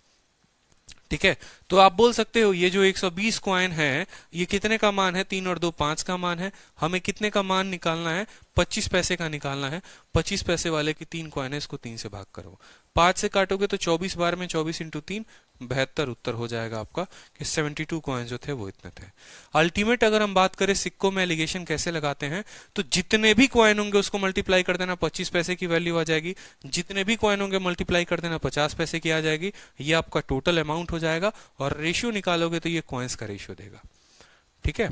ठीक है। तो आप बोल सकते हो ये जो 120 कॉइन है ये कितने का मान है, 3 और 2 5 का मान है। हमें कितने का मान निकालना है, 25 पैसे का निकालना है। 25 पैसे वाले की 3 कॉइन है, इसको 3 से भाग करो, 5 से काटोगे तो 24 बार में, 24 इंटू 3 72 उत्तर हो जाएगा आपका कि 72 कॉइन जो थे वो इतने थे। अल्टीमेट अगर हम बात करें सिक्कों में एलिगेशन कैसे लगाते हैं, तो जितने भी कॉइन होंगे उसको मल्टीप्लाई कर देना, 25 पैसे की वैल्यू आ जाएगी। जितने भी कॉइन होंगे मल्टीप्लाई कर देना, 50 पैसे की आ जाएगी। ये आपका टोटल अमाउंट हो जाएगा, और रेशियो निकालोगे तो ये कॉइन्स का रेशियो देगा, ठीक है।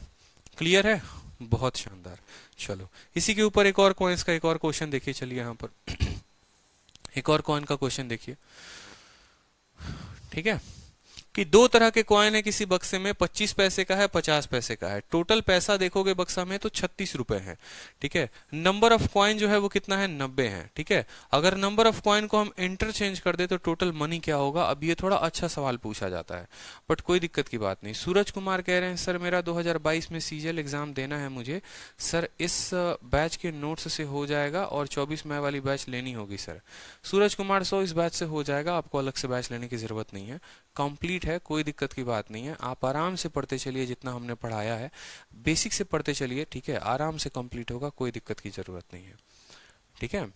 क्लियर है, बहुत शानदार। चलो इसी के ऊपर एक और कॉइन्स का एक और क्वेश्चन देखिए, चलिए यहाँ पर एक और कॉइन का क्वेश्चन देखिए, ठीक है। कि 2 तरह के कॉइन है किसी बक्से में, 25 पैसे का है, 50 पैसे का है। टोटल पैसा देखोगे बक्सा में तो 36 रुपए है, ठीक है। नंबर ऑफ कॉइन जो है वो कितना है, 90 है, ठीक है। अगर नंबर ऑफ कॉइन को हम इंटरचेंज कर दे तो टोटल मनी क्या होगा। अब ये थोड़ा अच्छा सवाल पूछा जाता है, बट कोई दिक्कत की बात नहीं। सूरज कुमार कह रहे हैं सर मेरा 2022 में सीजीएल एग्जाम देना है मुझे, सर इस बैच के नोट्स से हो जाएगा और 24 मई वाली बैच लेनी होगी सर। सूरज कुमार 100 इस बैच से हो जाएगा, आपको अलग से बैच लेने की जरूरत नहीं है, कंप्लीट है, कोई दिक्कत की बात नहीं है। आप आराम से पढ़ते चलिए, जितना हमने पढ़ाया है बेसिक से पढ़ते चलिए, ठीक है। आराम से कंप्लीट होगा, कोई दिक्कत की जरूरत नहीं है, ठीक है।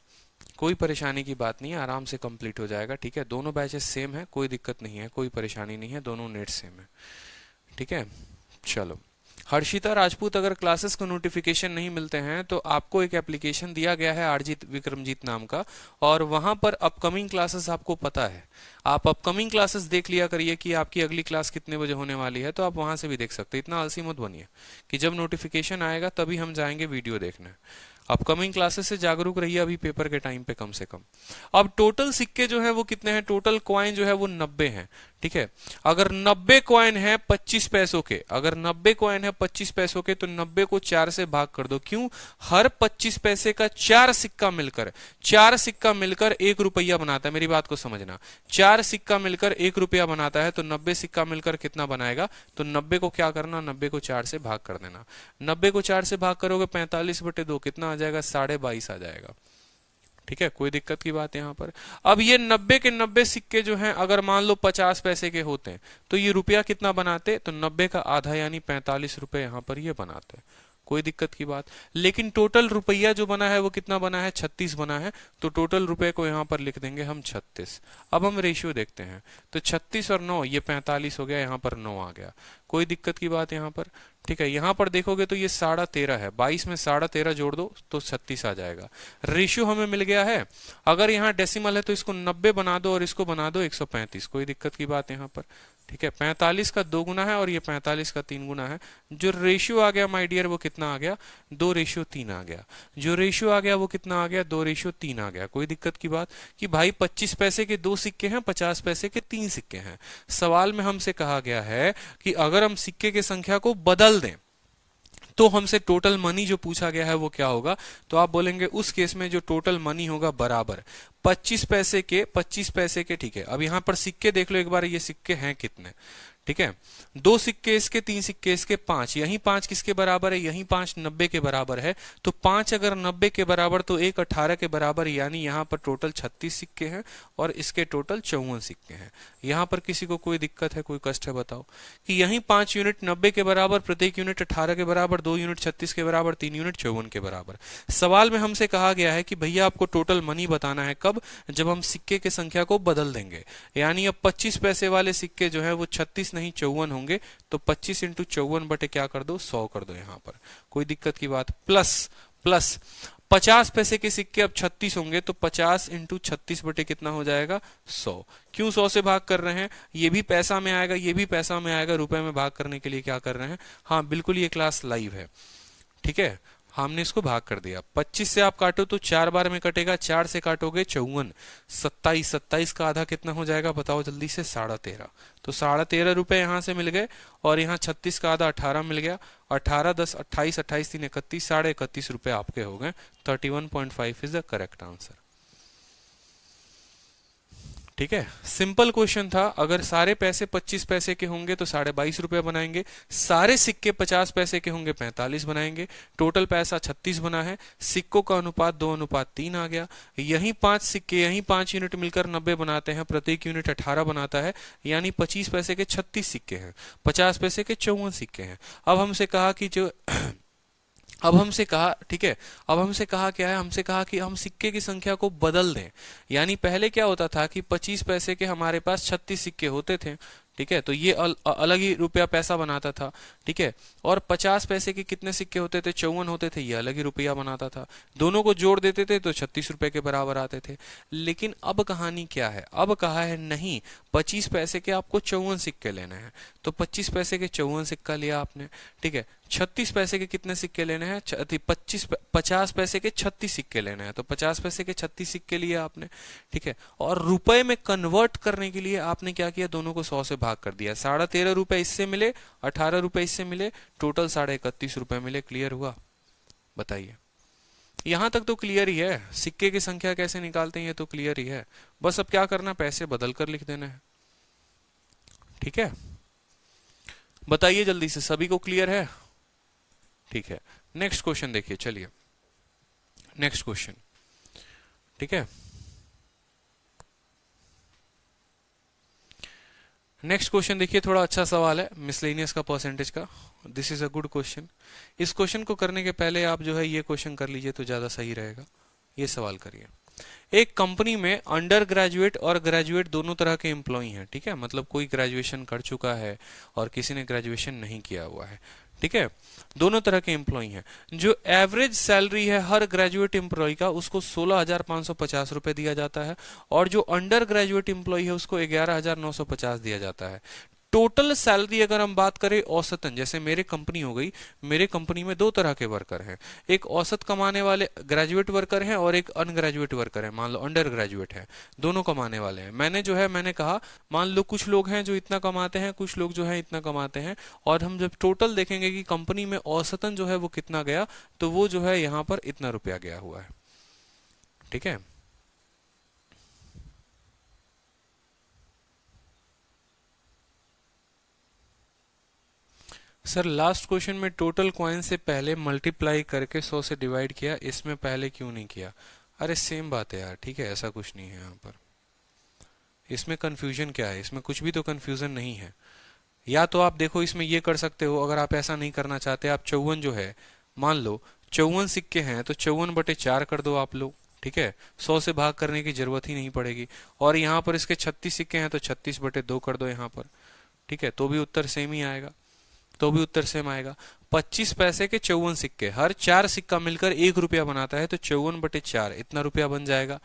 कोई परेशानी की बात नहीं है, आराम से कंप्लीट हो जाएगा, ठीक है। दोनों बैचेस सेम है, कोई दिक्कत नहीं है, कोई परेशानी नहीं है, दोनों नेट सेम है, ठीक है। चलो हर्षिता राजपूत, अगर क्लासेस को नोटिफिकेशन नहीं मिलते हैं तो आपको एक एप्लीकेशन दिया गया है आरजीत विक्रमजीत नाम का, और वहां पर अपकमिंग क्लासेस आपको पता है। आप अपकमिंग क्लासेस देख लिया करिए कि आपकी अगली क्लास कितने बजे होने वाली है, तो आप वहां से भी देख सकते हैं। इतना आलसी मत बनिए कि जब नोटिफिकेशन आएगा तभी हम जाएंगे वीडियो देखने। अपकमिंग क्लासेस से जागरूक रहिए अभी पेपर के टाइम पे कम से कम। अब टोटल सिक्के जो है वो कितने हैं, टोटल कॉइन जो है वो 90 हैं, ठीक है। अगर 90 कॉइन है 25 पैसों के, अगर 90 कॉइन है 25 पैसों के, तो 90 को 4 से भाग कर दो। क्यों, हर 25 पैसे का 4 सिक्का मिलकर 1 रुपया बनाता है। मेरी बात को समझना, 4 सिक्का मिलकर 1 रुपया बनाता है, तो 90 सिक्का मिलकर कितना बनाएगा, तो 90 को क्या करना, 90 को 4 से भाग कर देना। 90 को 4 से भाग करोगे 45/2 कितना आ जाएगा, 22.5 आ जाएगा, ठीक है। कोई दिक्कत की बात यहां पर। अब ये 90 के 90 सिक्के जो हैं, अगर मान लो 50 पैसे के होते हैं तो ये रुपया कितना बनाते, तो 90 का आधा यानी 45 रुपए यहां पर ये बनाते हैं। कोई दिक्कत की बात। लेकिन टोटल रुपया जो बना है वो कितना बना है, 36 बना है, तो टोटल रुपए को यहां पर लिख देंगे हम 36। अब हम रेशियो देखते हैं, तो 36 और 9 ये 45 हो गया, यहां पर 9 आ गया। कोई दिक्कत की बात यहाँ पर, ठीक है। यहाँ पर देखोगे तो ये 13.5 है, 22 में 13.5 जोड़ दो तो 36 आ जाएगा। रेशियो हमें मिल गया है। अगर यहाँ डेसिमल है तो इसको 90 बना दो और इसको बना दो 135, कोई दिक्कत की बात यहाँ पर, ठीक है। 45 का 2 गुना है और ये 45 का 3 गुना है। जो रेशियो आ गया माय डियर वो कितना आ गया, 2:3 आ गया। जो रेशियो आ गया वो कितना आ गया, 2:3 आ गया। कोई दिक्कत की बात कि भाई 25 पैसे के 2 सिक्के हैं, 50 पैसे के 3 सिक्के हैं। सवाल में हमसे कहा गया है कि अगर हम सिक्के की संख्या को बदल दें तो हमसे टोटल मनी जो पूछा गया है वो क्या होगा। तो आप बोलेंगे उस केस में जो टोटल मनी होगा बराबर 25 पैसे के, ठीक है। अब यहां पर सिक्के देख लो एक बार, ये सिक्के हैं कितने, ठीक है। 2 सिक्के इसके, 3 सिक्के इसके, 5, यही 5 किसके बराबर है, यही 5 90 के बराबर है। तो 5 अगर 90 के बराबर तो 1 18 के बराबर, यानी यहाँ पर टोटल 36 सिक्के हैं और इसके टोटल 54 सिक्के हैं। यहाँ पर किसी को कोई दिक्कत है, कोई कष्ट है बताओ कि यही 5 यूनिट 90 के बराबर, प्रत्येक यूनिट 18 के बराबर, 2 यूनिट 36 के बराबर, 3 यूनिट 54 के बराबर। सवाल में हमसे कहा गया है कि भैया आपको टोटल मनी बताना है, कब, जब हम सिक्के की संख्या को बदल देंगे। यानी अब 25 पैसे वाले सिक्के जो है वो 36 नहीं 54 होंगे, तो 25 इंटू 54 बटे क्या कर दो, 100 कर दो यहाँ पर, कोई दिक्कत की बात। प्लस 50 पैसे के सिक्के अब 36 होंगे, तो 50 इंटू 36 बटे कितना हो जाएगा, 100। क्यों 100 से भाग कर रहे हैं, ये भी पैसा में आएगा, ये भी पैसा में आएगा, रुपए में भाग करने के लिए क्या कर रहे हैं, हाँ बिल्कुल ये क्लास लाइव है, ठीक है। हमने इसको भाग कर दिया। 25 से आप काटो तो 4 बार में कटेगा, 4 से काटोगे 54, 27, 27 का आधा कितना हो जाएगा बताओ जल्दी से, 13.5। तो 13.5 रुपए यहां से मिल गए और यहाँ 36 का आधा 18 मिल गया। 18 10 28, 28 3 31, 31.5 रुपए आपके हो गए। 31.5 इज द करेक्ट आंसर, ठीक है। सिंपल क्वेश्चन था। अगर सारे पैसे 25 पैसे के होंगे तो 22.5 रुपए बनाएंगे, सारे सिक्के 50 पैसे के होंगे 45 बनाएंगे, टोटल पैसा 36 बना है। सिक्कों का अनुपात 2:3 आ गया। यही 5 सिक्के, यही 5 यूनिट मिलकर 90 बनाते हैं, प्रत्येक यूनिट 18 बनाता है, यानी 25 पैसे के 36 सिक्के हैं, 50 पैसे के 54 सिक्के हैं। अब हमसे कहा कि जो अब हमसे कहा, ठीक है, अब हमसे कहा क्या है, हमसे कहा कि हम सिक्के की संख्या को बदल दें। यानी पहले क्या होता था कि 25 पैसे के हमारे पास 36 सिक्के होते थे, ठीक है, तो ये अलग ही रुपया पैसा बनाता था, ठीक है। और 50 पैसे के कितने सिक्के होते थे, 54 होते थे, ये अलग ही रुपया बनाता था। दोनों को जोड़ देते थे तो 36 रुपए के बराबर आते थे। लेकिन अब कहानी क्या है, अब कहा है नहीं, 25 पैसे के आपको 54 सिक्के लेने हैं, तो 25 पैसे के 54 सिक्का लिया आपने, ठीक है। 36 पैसे के कितने सिक्के लेने हैं, 50 पैसे के 36 सिक्के लेने हैं, तो 50 पैसे के 36 सिक्के लिए आपने, ठीक है। और रुपए में कन्वर्ट करने के लिए आपने क्या किया, दोनों को 100 से भाग कर दिया। 13.5 रुपए इससे मिले, 18 रुपए इससे मिले, टोटल 31.5 रुपए मिले। क्लियर हुआ, बताइए। यहां तक तो क्लियर ही है, सिक्के की संख्या कैसे निकालते हैं ये तो क्लियर ही है। बस अब क्या करना, पैसे बदल कर लिख देना है, ठीक है। बताइए जल्दी से, सभी को क्लियर है, ठीक है। नेक्स्ट क्वेश्चन देखिए, चलिए नेक्स्ट क्वेश्चन, ठीक है। नेक्स्ट क्वेश्चन देखिए, थोड़ा अच्छा सवाल है मिसलेनियस का परसेंटेज का। This is a good question. इस क्वेश्चन को करने के पहले आप जो है ये क्वेश्चन कर लीजिए तो ज्यादा सही रहेगा। ये सवाल करिए, एक कंपनी में अंडर ग्रेजुएट और ग्रेजुएट दोनों तरह के एम्प्लॉय हैं, ठीक है। मतलब कोई ग्रेजुएशन कर चुका है और किसी ने ग्रेजुएशन नहीं किया हुआ है, ठीक है। दोनों तरह के एम्प्लॉय हैं। जो एवरेज सैलरी है हर ग्रेजुएट एम्प्लॉय का, उसको 16,550 रुपए दिया जाता है, और जो अंडर ग्रेजुएट एम्प्लॉय है उसको 11,950 दिया जाता है। टोटल सैलरी अगर हम बात करें औसतन, जैसे मेरे कंपनी हो गई, मेरे कंपनी में 2 तरह के वर्कर हैं, एक औसत कमाने वाले ग्रेजुएट वर्कर हैं और एक अनग्रेजुएट वर्कर है, मान लो अंडर ग्रेजुएट है, दोनों कमाने वाले हैं। मैंने कहा मान लो कुछ लोग हैं जो इतना कमाते हैं, कुछ लोग जो है इतना कमाते हैं, और हम जब टोटल देखेंगे कि कंपनी में औसतन जो है वो कितना गया, तो वो जो है यहाँ पर इतना रुपया गया हुआ है, ठीक है। सर लास्ट क्वेश्चन में टोटल कॉइन से पहले मल्टीप्लाई करके 100 से डिवाइड किया, इसमें पहले क्यों नहीं किया? अरे सेम बात है यार, ठीक है, ऐसा कुछ नहीं है यहाँ पर। इसमें कंफ्यूजन क्या है? इसमें कुछ भी तो कंफ्यूजन नहीं है। या तो आप देखो इसमें ये कर सकते हो, अगर आप ऐसा नहीं करना चाहते, आप 54 जो है, मान लो 54 सिक्के हैं तो 54/4 कर दो आप लोग, ठीक है। 100 से भाग करने की जरूरत ही नहीं पड़ेगी। और यहाँ पर इसके 36 सिक्के हैं तो 36/2 कर दो यहाँ पर, ठीक है, तो भी उत्तर सेम ही आएगा। तो भी उत्तर सेम आएगा। 25 पैसे के 54 सिक्के, हर 4 सिक्का मिलकर 1 रुपया बनाता है, तो 54/4 इतना रुपया बन जाएगा।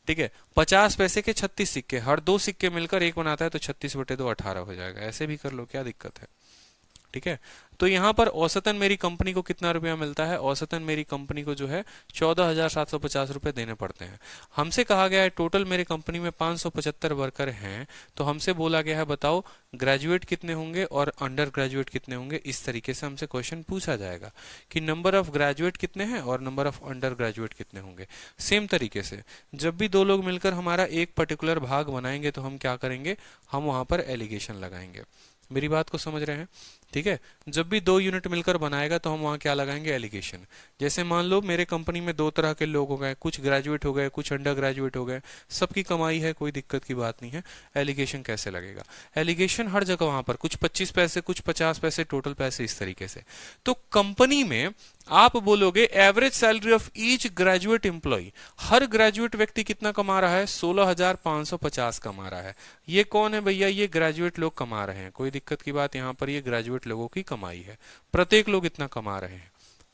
ठीक है। 50 पैसे के 36 सिक्के, हर 2 सिक्के मिलकर 1 बनाता है, तो 36/2 18 हो जाएगा। ऐसे भी कर लो, क्या दिक्कत है। ठीक है। तो यहाँ पर औसतन मेरी कंपनी को कितना रुपया मिलता है, औसतन मेरी कंपनी को जो है 14,750 रुपए देने पड़ते हैं। हमसे कहा गया है टोटल मेरी कंपनी में 575 वर्कर हैं, तो हमसे बोला गया है बताओ ग्रेजुएट कितने होंगे और अंडर ग्रेजुएट कितने होंगे। इस तरीके से हमसे क्वेश्चन पूछा जाएगा कि नंबर ऑफ ग्रेजुएट कितने हैं और नंबर ऑफ अंडर ग्रेजुएट कितने होंगे। सेम तरीके से जब भी दो लोग मिलकर हमारा एक पर्टिकुलर भाग बनाएंगे तो हम क्या करेंगे, हम वहां पर एलिगेशन लगाएंगे। मेरी बात को समझ रहे हैं। ठीक है। जब भी 2 यूनिट मिलकर बनाएगा तो हम वहां क्या लगाएंगे, एलिगेशन। जैसे मान लो मेरे कंपनी में 2 तरह के लोग हो गए, कुछ ग्रेजुएट हो गए, कुछ अंडर ग्रेजुएट हो गए, सबकी कमाई है, कोई दिक्कत की बात नहीं है। एलिगेशन कैसे लगेगा, एलिगेशन हर जगह वहां पर कुछ 25 पैसे, कुछ 50 पैसे, टोटल पैसे, इस तरीके से। तो कंपनी में आप बोलोगे average salary of each graduate employ, हर ग्रेजुएट व्यक्ति कितना कमा रहा है, 16,550 कमा रहा है। ये कौन है भैया, ये ग्रेजुएट लोग कमा रहे हैं, कोई दिक्कत की बात, यहाँ पर ये ग्रेजुएट लोगों की कमाई है, प्रत्येक लोग इतना कमा रहे हैं।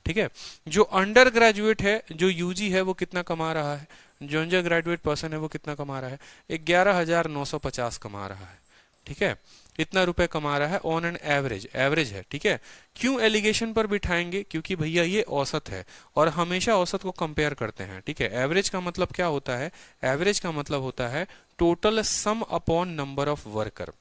ठीक है। जो अंडर ग्रेजुएट है, जो यूजी है, वो कितना कमा रहा है, जो अंडर ग्रेजुएट पर्सन है वो कितना कमा रहा है, 11,950 कमा रहा है। ठीक है। इतना रुपए कमा रहा है ऑन एन एवरेज, एवरेज है। ठीक है। क्यों एलिगेशन पर बिठाएंगे, क्योंकि भैया ये औसत है और हमेशा औसत को कंपेयर करते हैं। ठीक है। एवरेज का मतलब क्या होता है, एवरेज का मतलब होता है total sum upon number of worker.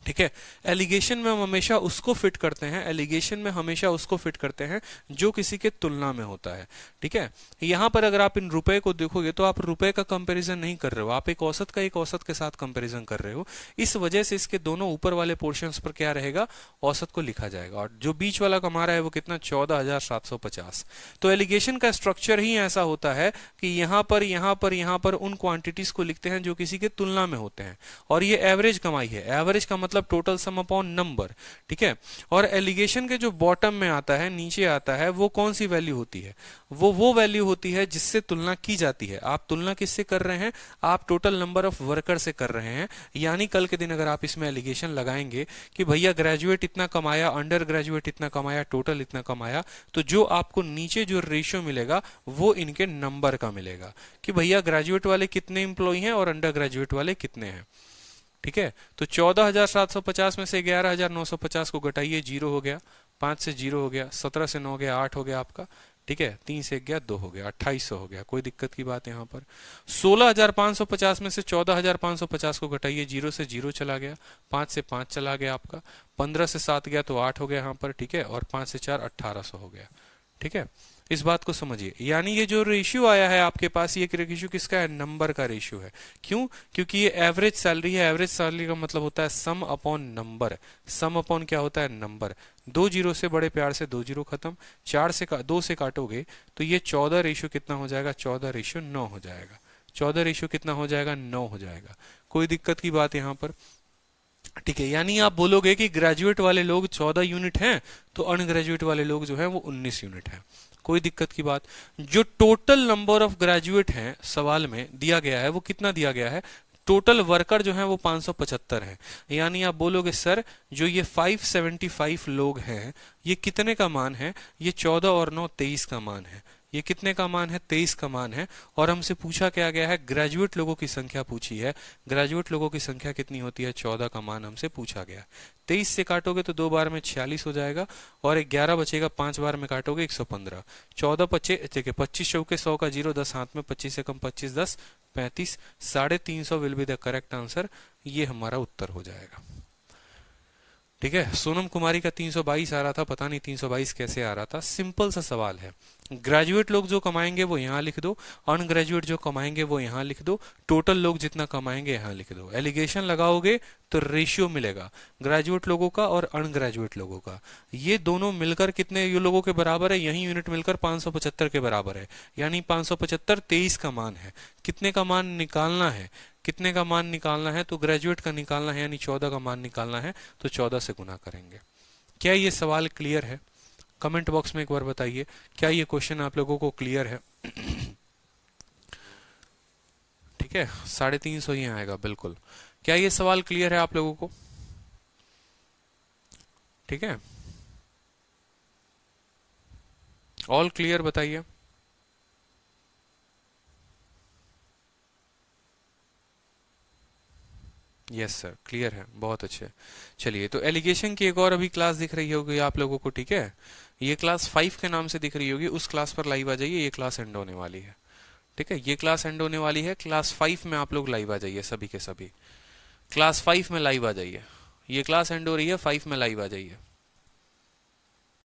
ठीक है। एलिगेशन में हम हमेशा उसको फिट करते हैं, एलिगेशन में हमेशा उसको फिट करते हैं जो किसी के तुलना में होता है। ठीक है। यहां पर अगर आप इन रुपए को देखोगे तो आप रुपए का कंपैरिजन नहीं कर रहे हो, आप एक औसत का एक औसत के साथ कंपैरिजन कर रहे हो। इस वजह से इसके दोनों ऊपर वाले पोर्शंस पर क्या रहेगा, औसत को लिखा जाएगा, और जो बीच वाला कमा रहा है वो कितना, 14,750। तो एलिगेशन का स्ट्रक्चर ही ऐसा होता है कि यहां पर यहां पर यहां पर उन क्वांटिटीज को लिखते हैं जो किसी के तुलना में होते हैं, और ये एवरेज कमाई है। एवरेज का मतलब टोटल सम अपॉन नंबर। ठीक है। और एलिगेशन के जो बॉटम में आता है, नीचे आता है, वो कौन सी वैल्यू होती है, वो वैल्यू होती है जिससे तुलना की जाती है। आप तुलना किससे कर रहे हैं, आप टोटल नंबर ऑफ वर्कर से कर रहे हैं। यानी कल के दिन अगर आप इसमें एलिगेशन लगाएंगे कि भैया ग्रेजुएट इतना कमाया, अंडर ग्रेजुएट इतना कमाया, टोटल इतना कमाया, तो जो आपको नीचे जो रेशियो मिलेगा वो इनके नंबर का मिलेगा कि भैया ग्रेजुएट वाले कितने इंप्लॉय हैं और अंडर ग्रेजुएट वाले कितने हैं। ठीक है। तो 14,750 में से 11,950 को घटाइए, 0 हो गया, 5 से 0 हो गया, 17 से 9 गया, 8 हो गया आपका। ठीक है। 3 से 1 गया, 2 हो गया, 2800 हो गया, कोई दिक्कत की बात यहाँ पर। 16,550 में से 14,550 को घटाइए, 0 से 0 चला गया, 5 से 5 चला गया आपका, 15 से 7 गया तो 8 हो गया यहाँ पर। ठीक है। और 5 से 4 1800 हो गया। ठीक है। इस बात को समझिए, यानी ये जो रेशियो आया है आपके पास, ये रेशियो किसका है, नंबर का रेशियो है। क्यों, क्योंकि ये एवरेज सैलरी है। एवरेज सैलरी का मतलब होता है सम अपॉन नंबर। सम अपॉन क्या होता है, नंबर। 2 जीरो से बड़े प्यार से 2 जीरो खत्म, 4 से 2 से काटोगे तो ये 14 रेशियो कितना हो जाएगा, 14 रेशियो 9 हो जाएगा। 14 रेशियो कितना हो जाएगा, 9 हो जाएगा। कोई दिक्कत की बात यहाँ पर। ठीक है। यानी आप बोलोगे कि ग्रेजुएट वाले लोग 14 यूनिट हैं तो अनग्रेजुएट वाले लोग जो है वो 19 यूनिट हैं, कोई दिक्कत की बात। जो टोटल नंबर ऑफ ग्रेजुएट हैं सवाल में दिया गया है वो कितना दिया गया है, टोटल वर्कर जो है वो 575 है। यानी आप बोलोगे सर जो ये 575 लोग हैं ये कितने का मान है, ये 14 और 9 23 का मान है। ये कितने का मान है, 23 का मान है। और हमसे पूछा क्या गया है, ग्रेजुएट लोगों की संख्या पूछी है। ग्रेजुएट लोगों की संख्या कितनी होती है, 14 का मान हमसे पूछा गया। 23 से काटोगे तो 2 बार में 46 हो जाएगा और 11 बचेगा, 5 बार में काटोगे 115। 14 25 25 चौके 100 का 0, 10 हाथ में, 25 से कम 25 10 35, 350 will be the correct answer. ये हमारा उत्तर हो जाएगा। ठीक है। सोनम कुमारी का 322 आ रहा था, पता नहीं 322 कैसे आ रहा था। सिंपल सा सवाल है, ग्रेजुएट लोग जो कमाएंगे वो यहाँ लिख दो, अनग्रेजुएट जो कमाएंगे वो यहाँ लिख दो, टोटल लोग जितना कमाएंगे यहाँ लिख दो। एलिगेशन लगाओगे तो रेशियो मिलेगा ग्रेजुएट लोगों का और अनग्रेजुएट लोगों का। ये दोनों मिलकर कितने ये लोगों के बराबर है, यही यूनिट मिलकर 575 के बराबर है। यानी 575 23 का मान है। कितने का मान निकालना है, कितने का मान निकालना है, तो ग्रेजुएट का निकालना है, यानी 14 का मान निकालना है, तो 14 से गुना करेंगे। क्या ये सवाल क्लियर है, कमेंट बॉक्स में एक बार बताइए, क्या ये क्वेश्चन आप लोगों को क्लियर है। ठीक है। 350 ही आएगा बिल्कुल। क्या ये सवाल क्लियर है आप लोगों को, ठीक है। ऑल क्लियर बताइए। यस सर, क्लियर है, बहुत अच्छे। चलिए, तो एलिगेशन की एक और अभी क्लास दिख रही होगी आप लोगों को, ठीक है। ये क्लास 5 के नाम से दिख रही होगी, उस क्लास पर लाइव आ जाइए, ये क्लास एंड होने वाली है। ठीक है, ये क्लास एंड होने वाली है, क्लास 5 में आप लोग लाइव आ जाइए, सभी के सभी क्लास 5 में लाइव आ जाइए। ये क्लास एंड हो रही है, 5 में लाइव आ जाइए।